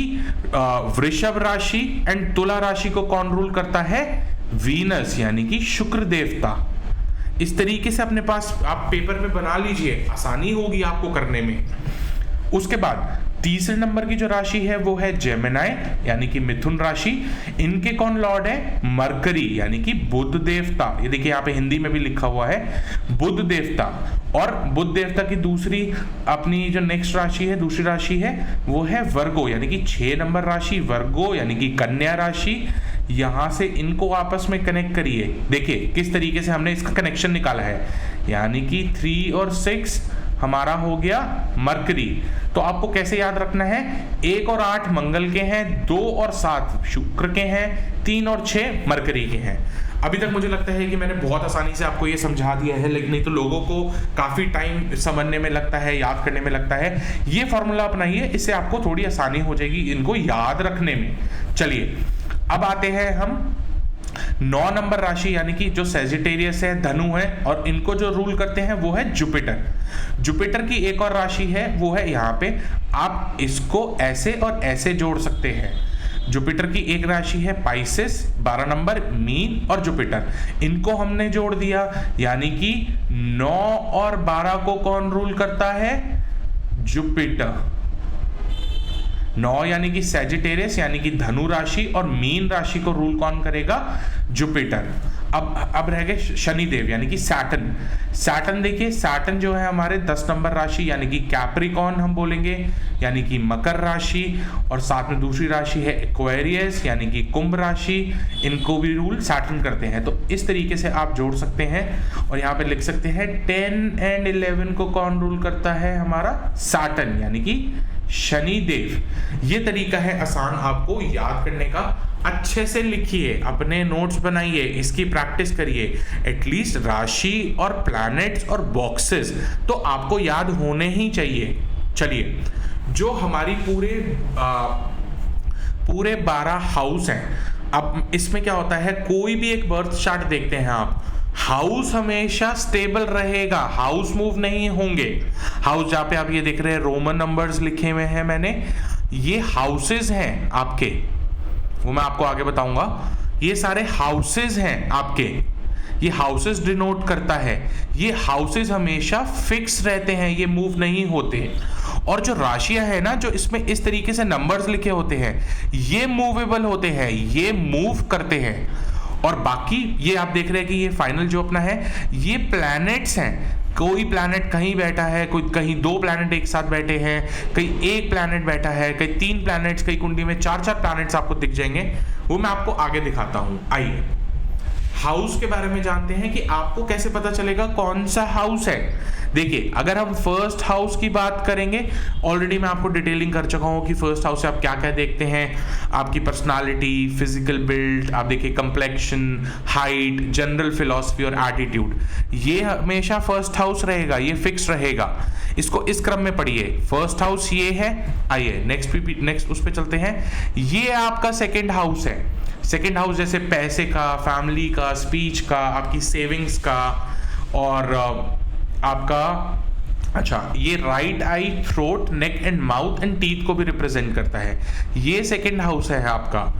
वृषभ राशि एंड तुला राशि को कौन रूल करता है, वीनस, यानी कि शुक्र देवता। इस तरीके से अपने पास आप पेपर में बना लीजिए, आसानी होगी आपको करने में। उसके बाद तीसरे नंबर की जो राशि है वो है जेमिनाई, यानी कि मिथुन राशि। इनके कौन लॉर्ड है, मरकरी, यानी कि बुध देवता। ये देखिए यहाँ पे हिंदी में भी लिखा हुआ है बुध देवता। और बुध देवता की दूसरी अपनी जो नेक्स्ट राशि है, दूसरी राशि है वो है वर्गो, यानी कि 6 नंबर राशि वर्गो, यानी कि कन्या राशि। यहाँ से इनको आपस में कनेक्ट करिए। देखिए किस तरीके से हमने इसका कनेक्शन निकाला है, यानी कि 3 और 6 हमारा हो गया मरकरी। तो आपको कैसे याद रखना है, 1 और 8 मंगल के हैं, 2 और 7 शुक्र के हैं, 3 और 6 मरकरी के हैं। अभी तक मुझे लगता है कि मैंने बहुत आसानी से आपको ये समझा दिया है, लेकिन नहीं तो लोगों को काफ़ी टाइम समझने में लगता है, याद करने में लगता है। ये फॉर्मूला अपनाइए, इससे आपको थोड़ी आसानी हो जाएगी इनको याद रखने में। चलिए अब आते हैं हम 9 नंबर राशि, यानी कि जो सेजिटेरियस है, धनु है, और इनको जो रूल करते हैं वो है जुपिटर। जुपिटर की एक और राशि है, वो है यहाँ पे, आप इसको ऐसे और ऐसे जोड़ सकते हैं। जुपिटर की एक राशि है पाइसेस, 12 नंबर, मीन और जुपिटर, इनको हमने जोड़ दिया, यानी कि 9 और 12 को कौन रूल करता है, जुपिटर। 9 यानी कि सैजिटेरियस यानी कि धनु राशि, और मीन राशि को रूल कौन करेगा, जुपिटर। अब रह गए शनिदेव यानी कि सैटर्न। सैटर्न देखिए, सैटर्न जो है हमारे 10 नंबर राशि यानी कि कैप्रिकॉर्न हम बोलेंगे, यानी कि मकर राशि, और साथ में दूसरी राशि है एक्वेरियस यानी कि कुंभ राशि, इनको भी रूल सैटर्न करते हैं। तो इस तरीके से आप जोड़ सकते हैं, और यहाँ पे लिख सकते हैं 10 एंड 11 को कौन रूल करता है, हमारा सैटर्न यानी कि शनिदेव। ये तरीका है आसान आपको याद करने का। अच्छे से लिखिए, अपने नोट्स बनाइए, इसकी प्रैक्टिस करिए। एटलीस्ट राशि और प्लैनेट्स और बॉक्सेस तो आपको याद होने ही चाहिए। चलिए, जो हमारी पूरे 12 हाउस हैं, अब इसमें क्या होता है, कोई भी एक बर्थ चार्ट देखते हैं आप, हाउस हमेशा स्टेबल रहेगा, हाउस मूव नहीं होंगे। हाउस जहाँ पे आप ये देख रहे हैं रोमन नंबर्स लिखे हुए हैं मैंने, ये हाउसेस हैं आपके, वो मैं आपको आगे बताऊंगा। ये सारे हाउसेस हैं आपके, ये हाउसेस डिनोट करता है। ये हाउसेस हमेशा फिक्स रहते हैं, ये मूव नहीं होते। और जो राशियां है ना, जो इसमें इस तरीके से नंबर्स लिखे होते हैं, ये मूवेबल होते हैं, ये मूव करते हैं। और बाकी ये आप देख रहे हैं कि ये फाइनल जो अपना है, ये प्लैनेट्स हैं। कोई प्लैनेट कहीं बैठा है, कोई कहीं 2 प्लैनेट एक साथ बैठे हैं, कहीं 1 प्लैनेट बैठा है, कहीं 3 प्लैनेट्स, कहीं कुंडली में 4-4 प्लैनेट्स आपको दिख जाएंगे। वो मैं आपको आगे दिखाता हूं। आइए हाउस के बारे में जानते हैं कि आपको कैसे पता चलेगा कौन सा हाउस है। देखिए, अगर हम फर्स्ट हाउस की बात करेंगे, ऑलरेडी मैं आपको डिटेलिंग कर चुका हूँ कि फर्स्ट हाउस से आप क्या क्या देखते हैं, आपकी पर्सनालिटी, फिजिकल बिल्ड, आप देखिए कंप्लेक्शन, हाइट, जनरल फिलॉसफी और एटीट्यूड, ये हमेशा फर्स्ट हाउस रहेगा, ये फिक्स रहेगा। इसको इस क्रम में पढ़िए। फर्स्ट हाउस ये है। आइए नेक्स्ट उस पर चलते हैं। ये आपका सेकेंड हाउस है। सेकेंड हाउस जैसे पैसे का, फैमिली का, स्पीच का, आपकी सेविंग्स का, और आपका अच्छा ये right I, throat, neck and mouth and teeth को भी रिप्रेजेंट करता है। ये सेकेंड हाउस है आपका।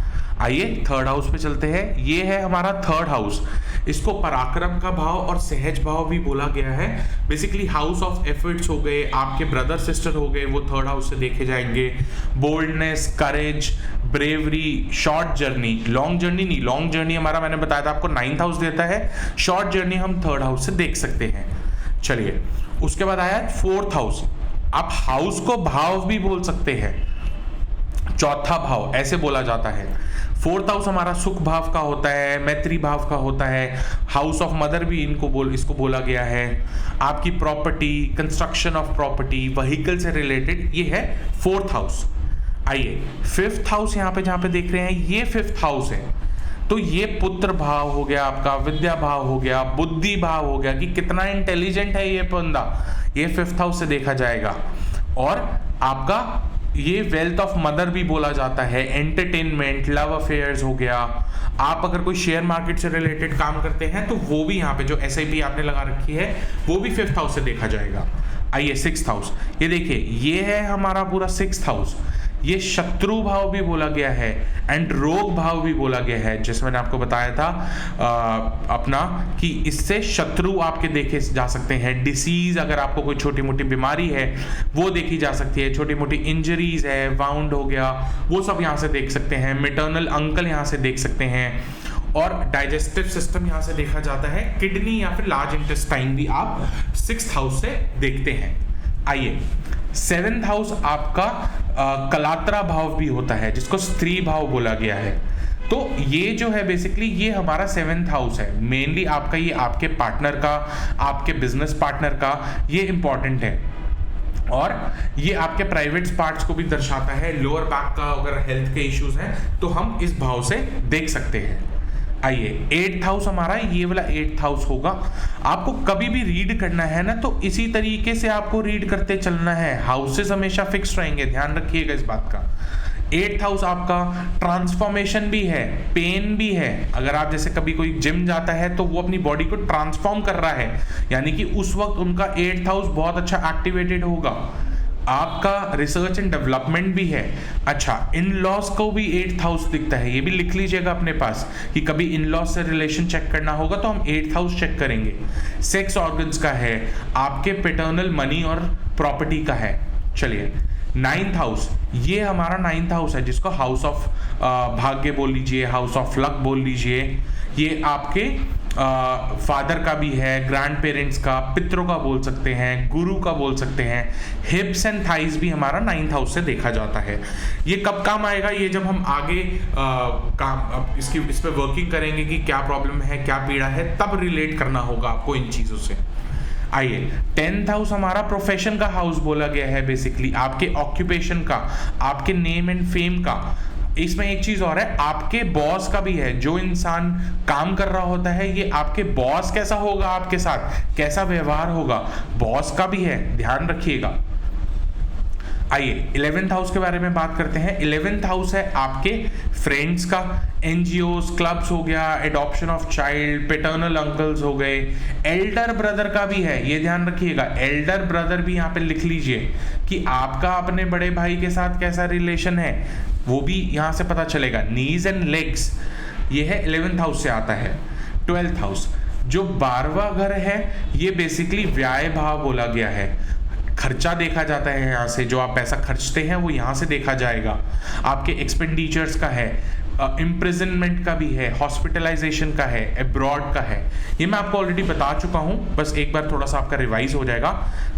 आइए थर्ड हाउस पे चलते हैं। ये है हमारा थर्ड हाउस। इसको पराक्रम का भाव और सहज भाव भी बोला गया है। बेसिकली हाउस ऑफ एफर्ट्स हो गए, आपके ब्रदर सिस्टर हो गए, वो थर्ड हाउस से देखे जाएंगे। Boldness, courage, bravery, short journey, long journey नहीं, लॉन्ग जर्नी हमारा मैंने बताया था आपको 9th हाउस देता है। शॉर्ट जर्नी हम थर्ड हाउस से देख सकते हैं। चलिए उसके बाद आया 4th हाउस। आप हाउस को भाव भी बोल सकते हैं, चौथा भाव ऐसे बोला जाता है। 4th हाउस हमारा सुख भाव का होता है, मैत्री भाव का होता है। हाउस ऑफ मदर भी इसको बोला गया है। आपकी property, construction of property, vehicle से रिलेटेड, ये है 4th हाउस। आइए 5th हाउस यहाँ पे जहाँ पे देख रहे हैं, ये 5th हाउस है। तो ये पुत्र भाव हो गया आपका, विद्या भाव हो गया, बुद्धि भाव हो गया कि कितना इंटेलिजेंट है ये बंदा, ये 5th हाउस से देखा जाएगा। और आपका ये वेल्थ ऑफ मदर भी बोला जाता है। एंटरटेनमेंट, लव अफेयर्स हो गया। आप अगर कोई शेयर मार्केट से रिलेटेड काम करते हैं तो वो भी यहाँ पे जो SIP आपने लगा रखी है वो भी 5th हाउस से देखा जाएगा। आइए 6th हाउस, ये देखिए ये है हमारा पूरा 6th हाउस। ये शत्रु भाव भी बोला गया है एंड रोग भाव भी बोला गया है, जैसे मैंने आपको बताया था अपना कि इससे शत्रु आपके देखे जा सकते हैं। डिसीज, अगर आपको कोई छोटी मोटी बीमारी है वो देखी जा सकती है। छोटी मोटी इंजरीज है, वाउंड हो गया, वो सब यहाँ से देख सकते हैं। मैटरनल अंकल यहाँ से देख सकते हैं। और डाइजेस्टिव सिस्टम यहाँ से देखा जाता है। किडनी या फिर लार्ज इंटेस्टाइन भी आप 6th हाउस से देखते हैं। आइए 7th हाउस आपका कलात्रा भाव भी होता है, जिसको स्त्री भाव बोला गया है। तो ये जो है बेसिकली ये हमारा 7th हाउस है। मेनली आपका ये आपके पार्टनर का, आपके बिजनेस पार्टनर का ये इंपॉर्टेंट है, और ये आपके प्राइवेट पार्ट्स को भी दर्शाता है। लोअर बैक का अगर हेल्थ के इश्यूज हैं तो हम इस भाव से देख सकते हैं। आइए 8th हाउस हमारा ये वाला 8th हाउस होगा। आपको कभी भी रीड करना है ना तो इसी तरीके से आपको रीड करते चलना है। हाउसेस हमेशा फिक्स रहेंगे, ध्यान रखिएगा इस बात का। 8th हाउस आपका ट्रांसफॉर्मेशन भी है, पेन भी है। अगर आप जैसे कभी कोई जिम जाता है तो वो अपनी बॉडी को ट्रांसफॉर्म कर रहा है, यानी कि उस वक्त उनका 8th हाउस बहुत अच्छा एक्टिवेटेड होगा। आपका रिसर्च एंड डेवलपमेंट भी है। अच्छा, इन लॉज को भी 8th हाउस दिखता है, ये भी लिख लीजिएगा अपने पास कि कभी इन लॉज से रिलेशन चेक करना होगा तो हम 8th हाउस चेक करेंगे। सेक्स ऑर्गन्स का है, आपके पैटर्नल मनी और प्रॉपर्टी का है। चलिए 9th हाउस, ये हमारा 9th हाउस है जिसको हाउस ऑफ भाग्य बोल लीजिए, हाउस ऑफ लक बोल लीजिए। ये आपके फादर का भी है, ग्रैंड पेरेंट्स का, पितरों का बोल सकते हैं, गुरु का बोल सकते हैं। हिप्स एंड थाइज भी हमारा 9th हाउस से देखा जाता है। ये कब काम आएगा? ये जब हम आगे इस पे वर्किंग करेंगे कि क्या प्रॉब्लम है, क्या पीड़ा है, तब रिलेट करना होगा आपको इन चीज़ों से। आइए 10th हाउस हमारा प्रोफेशन का हाउस बोला गया है, बेसिकली आपके ऑक्यूपेशन का, आपके नेम एंड फेम का। इसमें एक चीज और है, आपके बॉस का भी है। जो इंसान काम कर रहा होता है, ये आपके बॉस कैसा होगा, आपके साथ कैसा व्यवहार होगा, बॉस का भी है, ध्यान रखिएगा। आइए 11th हाउस के बारे में बात करते हैं। 11th हाउस है आपके फ्रेंड्स का, एनजीओस, क्लब्स हो गया, adoption of child, paternal uncles हो गए, एल्डर ब्रदर का भी है, ये ध्यान रखिएगा। एल्डर ब्रदर भी यहाँ पे लिख लीजिए कि आपका अपने बड़े भाई के साथ कैसा रिलेशन है, वो भी यहाँ से पता चलेगा। नीज एंड लेग्स, ये है 11th हाउस से आता है। 12th हाउस जो 12वां घर है, ये बेसिकली व्यय भाव बोला गया है। खर्चा देखा जाता है यहाँ से, जो आप पैसा खर्चते हैं वो यहाँ से देखा जाएगा। आपके एक्सपेंडिचर्स का है, इम्प्रिजनमेंट का भी है, हॉस्पिटलाइजेशन का है, अब्रॉड का है। ये मैं आपको ऑलरेडी बता चुका हूँ, बस एक बार थोड़ा सा आपका रिवाइज हो जाएगा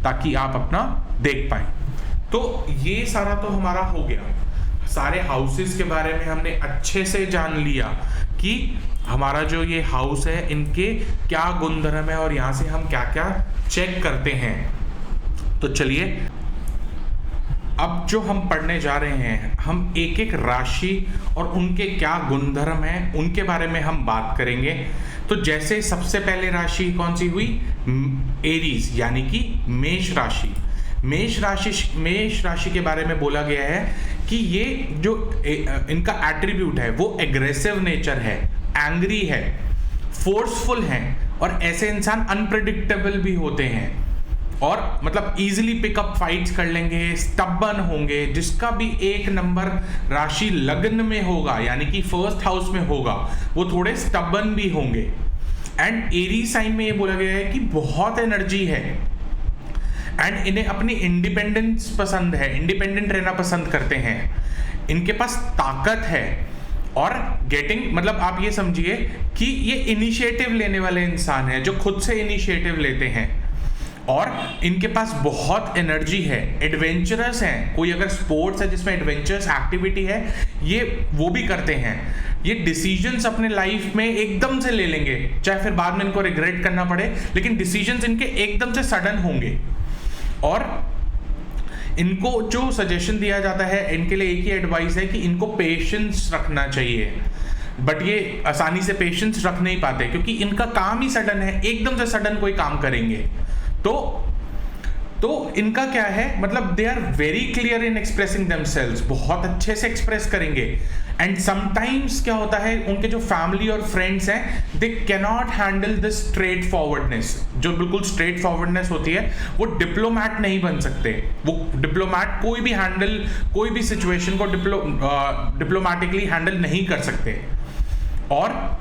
ताकि आप अपना देख पाए। तो ये सारा तो हमारा हो गया, सारे हाउसेस के बारे में हमने अच्छे से जान लिया कि हमारा जो ये हाउस है इनके क्या गुणधर्म है और यहाँ से हम क्या क्या चेक करते हैं। तो चलिए अब जो हम पढ़ने जा रहे हैं, हम एक एक राशि और उनके क्या गुणधर्म हैं उनके बारे में हम बात करेंगे। तो जैसे सबसे पहले राशि कौन सी हुई? एरीज, यानी कि मेष राशि। मेष राशि के बारे में बोला गया है कि ये जो इनका एट्रीब्यूट है वो एग्रेसिव नेचर है, एंग्री है, फोर्सफुल है, और ऐसे इंसान अनप्रेडिक्टेबल भी होते हैं और मतलब इजीली पिकअप फाइट्स कर लेंगे, स्टबर्न होंगे। जिसका भी एक नंबर राशि लग्न में होगा, यानी कि फर्स्ट हाउस में होगा, वो थोड़े स्टबर्न भी होंगे। एंड एरी साइन में ये बोला गया है कि बहुत एनर्जी है एंड इन्हें अपनी इंडिपेंडेंस पसंद है, इंडिपेंडेंट रहना पसंद करते हैं, इनके पास ताकत है और गेटिंग, मतलब आप ये समझिए कि ये इनिशिएटिव लेने वाले इंसान है, जो खुद से इनिशिएटिव लेते हैं और इनके पास बहुत एनर्जी है, एडवेंचरस हैं। कोई अगर स्पोर्ट्स है जिसमें एडवेंचरस एक्टिविटी है, ये वो भी करते हैं। ये डिसीजंस अपने लाइफ में एकदम से ले लेंगे, चाहे फिर बाद में इनको रिग्रेट करना पड़े, लेकिन डिसीजंस इनके एकदम से सडन होंगे। और इनको जो सजेशन दिया जाता है, इनके लिए एक ही एडवाइस है कि इनको पेशेंस रखना चाहिए, बट ये आसानी से पेशेंस रख नहीं पाते क्योंकि इनका काम ही सडन है, एकदम से सडन कोई काम करेंगे। तो इनका क्या है, मतलब they are very clear in expressing themselves, बहुत अच्छे से एक्सप्रेस करेंगे। एंड समटाइम्स क्या होता है, उनके जो फैमिली और फ्रेंड्स हैं, they cannot handle this straight forwardness. जो बिल्कुल स्ट्रेट फॉरवर्डनेस होती है, वो डिप्लोमैट नहीं बन सकते। वो डिप्लोमैट कोई भी सिचुएशन को डिप्लोमैटिकली हैंडल नहीं कर सकते। और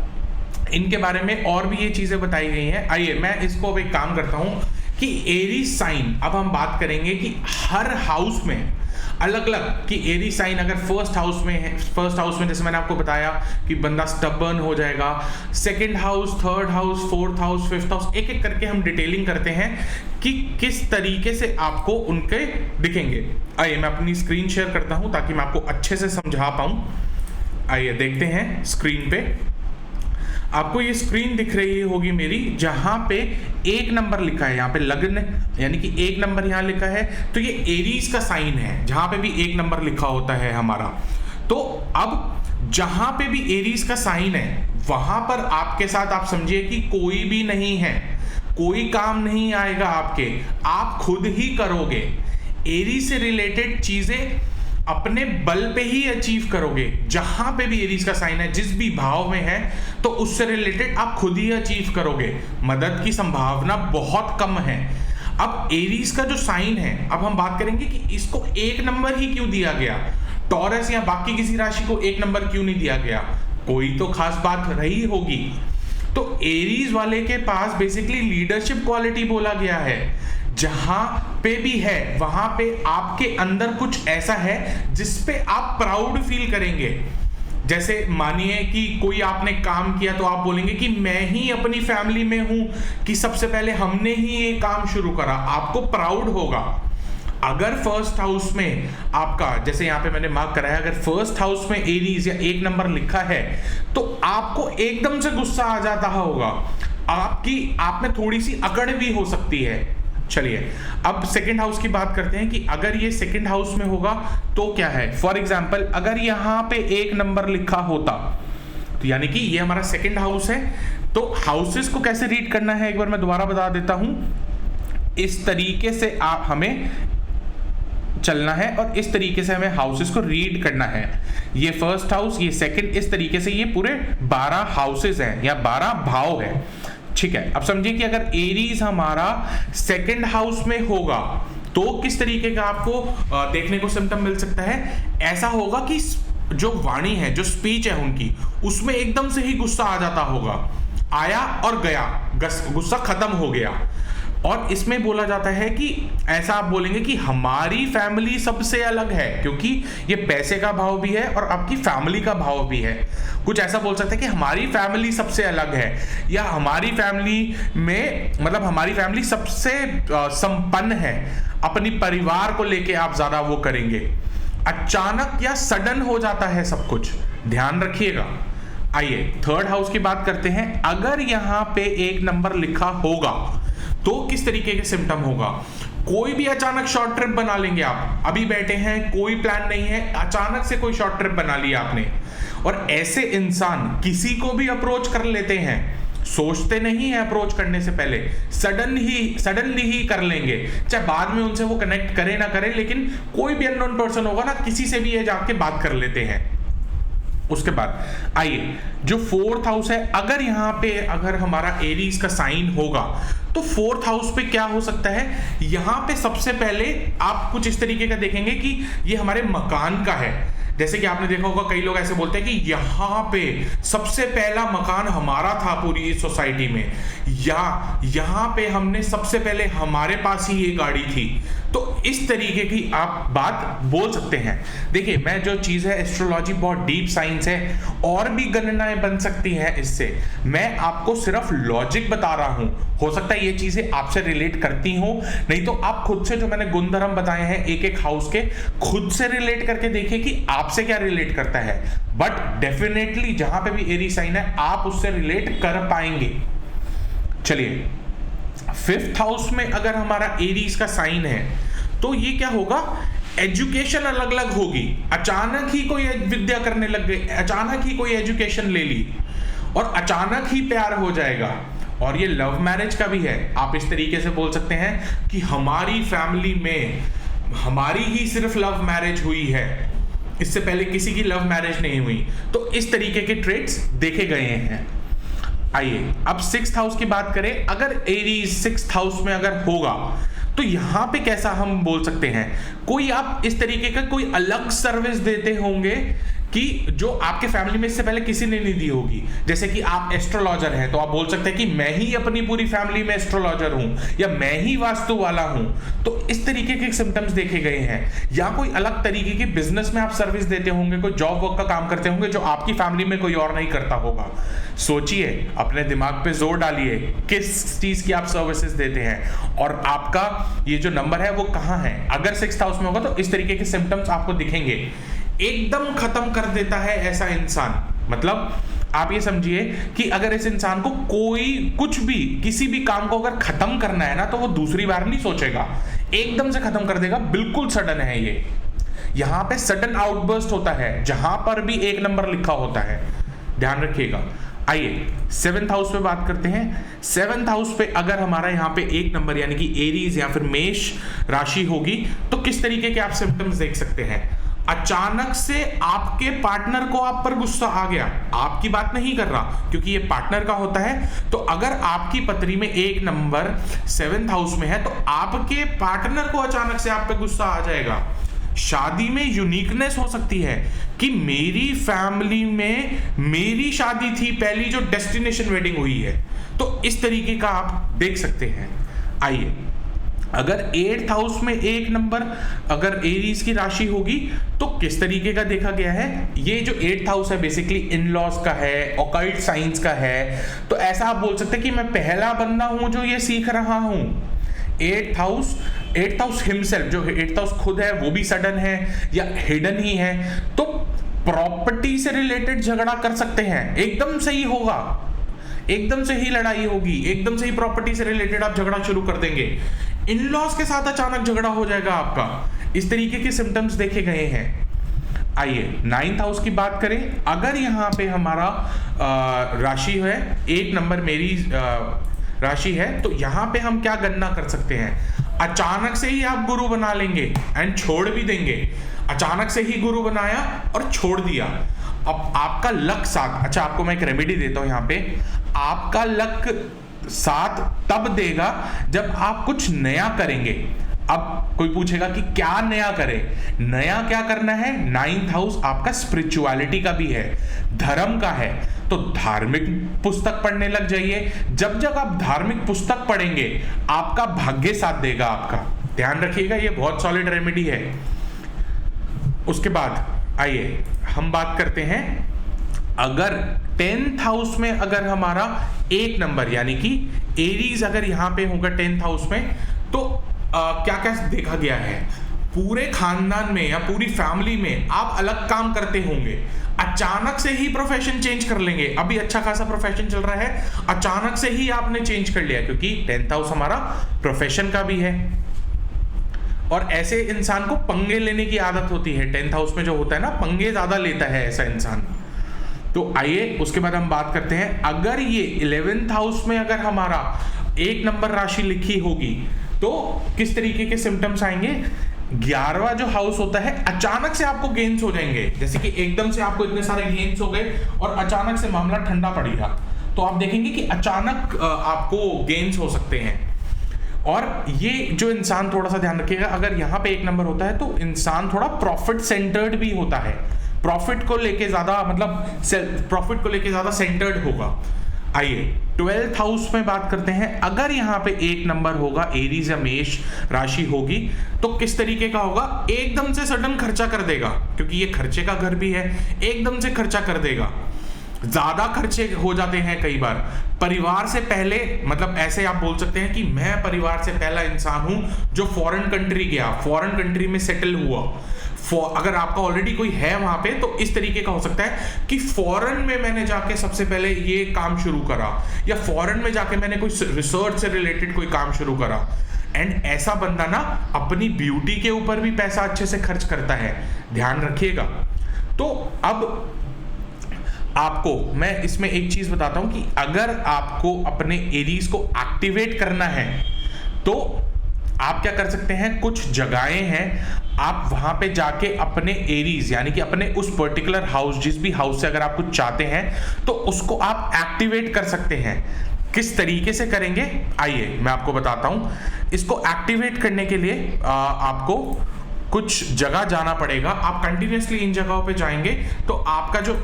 इनके बारे में और भी ये चीजें बताई गई हैं। आइए मैं इसको अब एक काम करता हूं कि एरी साइन, अब हम बात करेंगे कि हर हाउस में अलग अलग, कि एरी साइन अगर फर्स्ट हाउस में है, फर्स्ट हाउस में जैसे मैंने आपको बताया कि बंदा स्टबर्न हो जाएगा, second house, third house, fourth house, fifth house, एक एक करके हम डिटेलिंग करते हैं कि किस तरीके से आपको उनके दिखेंगे। आइए मैं अपनी स्क्रीन शेयर करता हूं ताकि मैं आपको अच्छे से समझा पाऊं। आइए देखते हैं स्क्रीन पे। आपको ये स्क्रीन दिख रही होगी मेरी, जहां पे 1 नंबर लिखा है, यहाँ पे लग्न यानी कि 1 नंबर यहाँ लिखा है, तो ये एरीज का साइन है, जहां पे भी 1 नंबर लिखा होता है हमारा। तो अब जहां पे भी एरीज का साइन है वहां पर आपके साथ आप समझिए कि कोई भी नहीं है, कोई काम नहीं आएगा आपके, आप खुद ही करोगे। एरीज से रिलेटेड चीजें अपने बल पे ही अचीव करोगे। जहां पे भी एरीज का साइन है, जिस भी भाव में है, तो उससे रिलेटेड आप खुद ही अचीव करोगे। मदद की संभावना बहुत कम है। अब एरीज का जो साइन है, अब हम बात करेंगे कि इसको 1 नंबर ही क्यों दिया गया, टॉरस या बाकी किसी राशि को 1 नंबर क्यों नहीं दिया गया, कोई तो खास बात रही होगी। तो एरीज वाले के पास बेसिकली लीडरशिप क्वालिटी बोला गया है। जहां पे भी है वहां पे आपके अंदर कुछ ऐसा है जिस पे आप प्राउड फील करेंगे। जैसे मानिए कि कोई आपने काम किया तो आप बोलेंगे कि मैं ही अपनी फैमिली में हूं कि सबसे पहले हमने ही ये काम शुरू करा, आपको प्राउड होगा। अगर फर्स्ट हाउस में आपका, जैसे यहां पे मैंने मार्क कराया, अगर फर्स्ट हाउस में एरीज या 1 नंबर लिखा है तो आपको एकदम से गुस्सा आ जाता होगा, आप में थोड़ी सी अकड़ भी हो सकती है। चलिए अब सेकंड हाउस की बात करते हैं कि अगर ये सेकंड हाउस में होगा तो क्या है। फॉर एग्जांपल अगर यहां पे 1 नंबर लिखा होता तो यानी कि ये हमारा सेकंड हाउस है। तो हाउसेस को कैसे रीड करना है एक बार मैं दोबारा बता देता हूं। इस तरीके से आप हमें चलना है और इस तरीके से हमें हाउसेस को रीड करना है। ये फर्स्ट हाउस, ये सेकंड, इस तरीके से ये पूरे 12 हाउसेस हैं या 12 भाव है। ठीक है, अब समझिए कि अगर एरीज हमारा सेकंड हाउस में होगा तो किस तरीके का आपको देखने को सिम्टम मिल सकता है। ऐसा होगा कि जो वाणी है, जो स्पीच है उनकी, उसमें एकदम से ही गुस्सा आ जाता होगा, आया और गया, गुस्सा खत्म हो गया। और इसमें बोला जाता है कि ऐसा आप बोलेंगे कि हमारी फैमिली सबसे अलग है, क्योंकि ये पैसे का भाव भी है और आपकी फैमिली का भाव भी है। कुछ ऐसा बोल सकते हैं कि हमारी फैमिली सबसे अलग है, या हमारी फैमिली में मतलब हमारी फैमिली सबसे संपन्न है, अपनी परिवार को लेके आप ज्यादा वो करेंगे। अचानक या सडन हो जाता है सब कुछ, ध्यान रखिएगा। आइए थर्ड हाउस की बात करते हैं। अगर यहां पे 1 नंबर लिखा होगा तो किस तरीके के सिम्टम होगा। कोई भी अचानक शॉर्ट ट्रिप बना लेंगे आप, अभी बैठे हैं, कोई प्लान नहीं है, अचानक से कोई शॉर्ट ट्रिप बना लिया आपने। और ऐसे इंसान किसी को भी अप्रोच कर लेते हैं, सोचते नहीं है अप्रोच करने से पहले, सडनली ही कर लेंगे, चाहे बाद में उनसे वो कनेक्ट करे ना करे, लेकिन कोई भी अननोन पर्सन होगा ना, किसी से भी ये जाके बात कर लेते हैं। उसके बाद आइए जो फोर्थ हाउस है, अगर यहाँ पे अगर हमारा एरीज का साइन होगा तो फोर्थ हाउस पे क्या हो सकता है। यहाँ पे सबसे पहले आप कुछ इस तरीके का देखेंगे कि ये हमारे मकान का है। जैसे कि आपने देखा होगा कई लोग ऐसे बोलते हैं कि यहाँ पे सबसे पहला मकान हमारा था पूरी इस सोसाइटी में, या यहाँ पे हमने सबसे पहले हमारे पास ही ये गाड़ी थी। तो इस तरीके की आप बात बोल सकते हैं। देखिए मैं जो चीज़ है, एस्ट्रोलॉजी बहुत डीप साइंस है, और भी गणनाएं बन सकती हैं इससे। मैं आपको सिर्फ लॉजिक बता रहा हूं, हो सकता है ये चीजें आपसे रिलेट करती हो, नहीं तो आप खुद से जो मैंने गुणधर्म बताए हैं एक एक हाउस के, खुद से रिलेट करके देखिए कि आपसे क्या रिलेट करता है। बट डेफिनेटली जहां पे भी एरी साइन है आप उससे रिलेट कर पाएंगे। चलिए फिफ्थ हाउस में अगर हमारा एरीज का साइन है तो ये क्या होगा, एजुकेशन अलग अलग होगी। अचानक ही कोई विद्या करने लग गए, अचानक ही कोई एजुकेशन ले ली, और अचानक ही प्यार हो जाएगा। और ये लव मैरिज का भी है। आप इस तरीके से बोल सकते हैं कि हमारी फैमिली में हमारी ही सिर्फ लव मैरिज हुई है, इससे पहले किसी की लव मैरिज नहीं हुई। तो इस तरीके के ट्रेट्स देखे गए हैं। आइए अब सिक्स्थ हाउस की बात करें। अगर एरीज सिक्स्थ हाउस में अगर होगा तो यहां पे कैसा हम बोल सकते हैं, कोई आप इस तरीके का कोई अलग सर्विस देते होंगे कि जो आपके फैमिली में इससे पहले किसी ने नहीं दी होगी। जैसे कि आप एस्ट्रोलॉजर हैं तो आप बोल सकते हैं कि मैं ही अपनी पूरी फैमिली में एस्ट्रोलॉजर हूं, या मैं ही वास्तु वाला हूं। तो इस तरीके के सिम्टम्स देखे गए हैं। या कोई अलग तरीके की बिजनेस में आप सर्विस देते होंगे, कोई जॉब वर्क का काम करते होंगे जो आपकी फैमिली में कोई और नहीं करता होगा। सोचिए, अपने दिमाग पे जोर डालिए, किस चीज की आप सर्विसेज देते हैं और आपका ये जो नंबर है वो कहाँ है। अगर सिक्स्थ हाउस में होगा तो इस तरीके के सिम्टम्स आपको दिखेंगे। एकदम खत्म कर देता है ऐसा इंसान। मतलब आप ये समझिए कि अगर इस इंसान को कोई कुछ भी किसी भी काम को अगर खत्म करना है ना, तो वो दूसरी बार नहीं सोचेगा, एकदम से खत्म कर देगा। बिल्कुल सडन है ये। यहां पे सडन आउटबर्स्ट होता है जहां पर भी 1 नंबर लिखा होता है, ध्यान रखिएगा। आइए 7th हाउस पे बात करते हैं। 7th हाउस पे अगर हमारा यहाँ पे 1 नंबर यानी कि एरीज या फिर मेष राशि होगी, तो किस तरीके के आप सिम्टम्स देख सकते हैं। अचानक से आपके पार्टनर को आप पर गुस्सा आ गया, आपकी बात नहीं कर रहा क्योंकि ये पार्टनर का होता है। तो अगर आपकी पत्री में 1 नंबर 7th हाउस में है, तो आपके पार्टनर को अचानक से आप पे गुस्सा आ जाएगा। शादी में यूनिकनेस हो सकती है कि मेरी फैमिली में मेरी शादी थी पहली जो डेस्टिनेशन वेडिंग हुई है, तो इस तरीके का आप देख सकते हैं। आइए, अगर 8th हाउस में 1 नंबर अगर एरीज की राशि होगी, तो किस तरीके का देखा गया है। ये जो 8th हाउस है बेसिकली इन लॉज का है, ऑकल्ट साइंस का है। तो ऐसा आप बोल सकते हैं कि मैं पहला बंदा हूं जो ये सीख रहा हूं। 8th हाउस हिमसेल्फ, जो 8th हाउस खुद है वो भी सडन है या हिडन ही है। तो प्रॉपर्टी से रिलेटेड झगड़ा कर सकते हैं, एकदम सही होगा, एकदम से ही लड़ाई होगी, एकदम से ही प्रॉपर्टी से रिलेटेड आप झगड़ा शुरू कर देंगे। इन लॉज के साथ अचानक झगड़ा हो जाएगा आपका। इस तरीके के सिम्टम्स देखे गए हैं। आइए 9th हाउस की बात करें। अगर यहाँ पे हमारा राशि है 1 नंबर मेरी राशि है, तो यहाँ पे हम क्या गणना कर सकते हैं। अचानक से ही आप गुरु बना लेंगे एंड छोड़ भी देंगे। अचानक से ही गुरु बनाया और छोड़ दिया। अब आपका लक साथ, अच्छा आपको मैं एक रेमेडी देता हूं यहाँ पे। आपका लक साथ तब देगा जब आप कुछ नया करेंगे। अब कोई पूछेगा कि क्या नया करें, नया क्या करना है। 9th हाउस आपका स्पिरिचुअलिटी का भी है, धर्म का है, तो धार्मिक पुस्तक पढ़ने लग जाइए। जब जब आप धार्मिक पुस्तक पढ़ेंगे आपका भाग्य साथ देगा आपका। ध्यान रखिएगा, ये बहुत सॉलिड रेमेडी है। उसके बाद आइए हम बात करते हैं, अगर 10th हाउस में अगर हमारा 1 नंबर यानी कि एरीज अगर यहां पे होगा 10th हाउस में, तो क्या क्या देखा गया है। पूरे खानदान में या पूरी फैमिली में आप अलग काम करते होंगे, अचानक से ही प्रोफेशन चेंज कर लेंगे। अभी अच्छा खासा प्रोफेशन चल रहा है, अचानक से ही आपने चेंज कर लिया, क्योंकि 10th हाउस हमारा प्रोफेशन का भी है। और ऐसे इंसान को पंगे लेने की आदत होती है। 10th हाउस में जो होता है ना, पंगे ज्यादा लेता है ऐसा इंसान। तो आइए उसके बाद हम बात करते हैं, अगर ये 11th हाउस में अगर हमारा 1 नंबर राशि लिखी होगी, तो किस तरीके के सिम्टम्स आएंगे। 11वां जो हाउस होता है, अचानक से आपको गेन्स हो जाएंगे, जैसे कि एकदम से आपको इतने सारे गेन्स हो गए और अचानक से मामला ठंडा पड़ गया। तो आप देखेंगे कि अचानक आपको गेन्स हो सकते हैं। और ये जो इंसान, थोड़ा सा ध्यान रखिएगा, अगर यहाँ पे 1 नंबर होता है तो इंसान थोड़ा प्रॉफिट सेंटर्ड भी होता है। प्रॉफिट को लेके ज्यादा, मतलब प्रॉफिट को लेके ज्यादा सेंटर्ड होगा। आइए 12th हाउस में बात करते हैं। अगर यहाँ पे 1 नंबर होगा, एरीज या मेष राशि होगी, तो किस तरीके का होगा। एकदम से सडन खर्चा कर देगा, क्योंकि ये खर्चे का घर भी है, एकदम से खर्चा कर देगा। ज्यादा खर्चे हो जाते हैं कई बार। परिवार से पहले, मतलब ऐसे आप बोल सकते हैं कि मैं परिवार से पहला इंसान हूं जो फॉरेन कंट्री गया, फॉरेन कंट्री में सेटल हुआ। अगर आपका ऑलरेडी कोई है वहां पे, तो इस तरीके का हो सकता है कि फॉरेन में मैंने जाके सबसे पहले ये काम शुरू करा, या फॉरेन में जाके मैंने कोई रिसर्च से रिलेटेड कोई काम शुरू करा। एंड ऐसा बंदा ना अपनी ब्यूटी के ऊपर भी पैसा अच्छे से खर्च करता है, ध्यान रखिएगा। तो अब आपको मैं इसमें एक चीज बताता हूं कि अगर आपको अपने एरीज को एक्टिवेट करना है, तो आप क्या कर सकते हैं। कुछ जगहें हैं, आप वहां पे जाके अपने एरीज यानी कि अपने उस पर्टिकुलर हाउस, जिस भी हाउस से अगर आप कुछ चाहते हैं, तो उसको आप एक्टिवेट कर सकते हैं। किस तरीके से करेंगे, आइए मैं आपको बताता हूं। इसको एक्टिवेट करने के लिए आपको कुछ जगह जाना पड़ेगा। आप कंटिन्यूसली इन जगहों पे जाएंगे तो आपका जो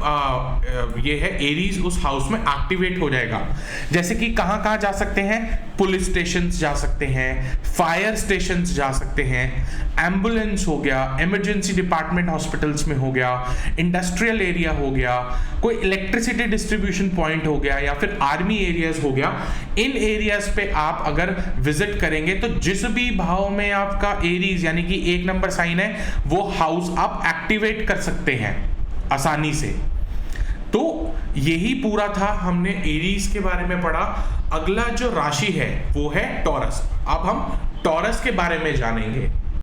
ये है एरीज उस हाउस में एक्टिवेट हो जाएगा। जैसे कि कहाँ कहाँ जा सकते हैं, पुलिस स्टेशन जा सकते हैं, फायर स्टेशन जा सकते हैं, एम्बुलेंस हो गया, इमरजेंसी डिपार्टमेंट हॉस्पिटल्स में हो गया, इंडस्ट्रियल एरिया हो गया, कोई इलेक्ट्रिसिटी डिस्ट्रीब्यूशन पॉइंट हो गया, या फिर आर्मी एरियाज हो गया। इन एरियाज पे आप अगर विजिट करेंगे तो जिस भी भाव में आपका एरीज यानी कि 1 नंबर साइन है वो हाउस आप एक्टिवेट कर सकते हैं आसानी से। तो यही पूरा था, हमने एरीज के बारे में पढ़ा। अगला जो राशि है वो है टॉरस। अब हम टॉरस के बारे में जानेंगे।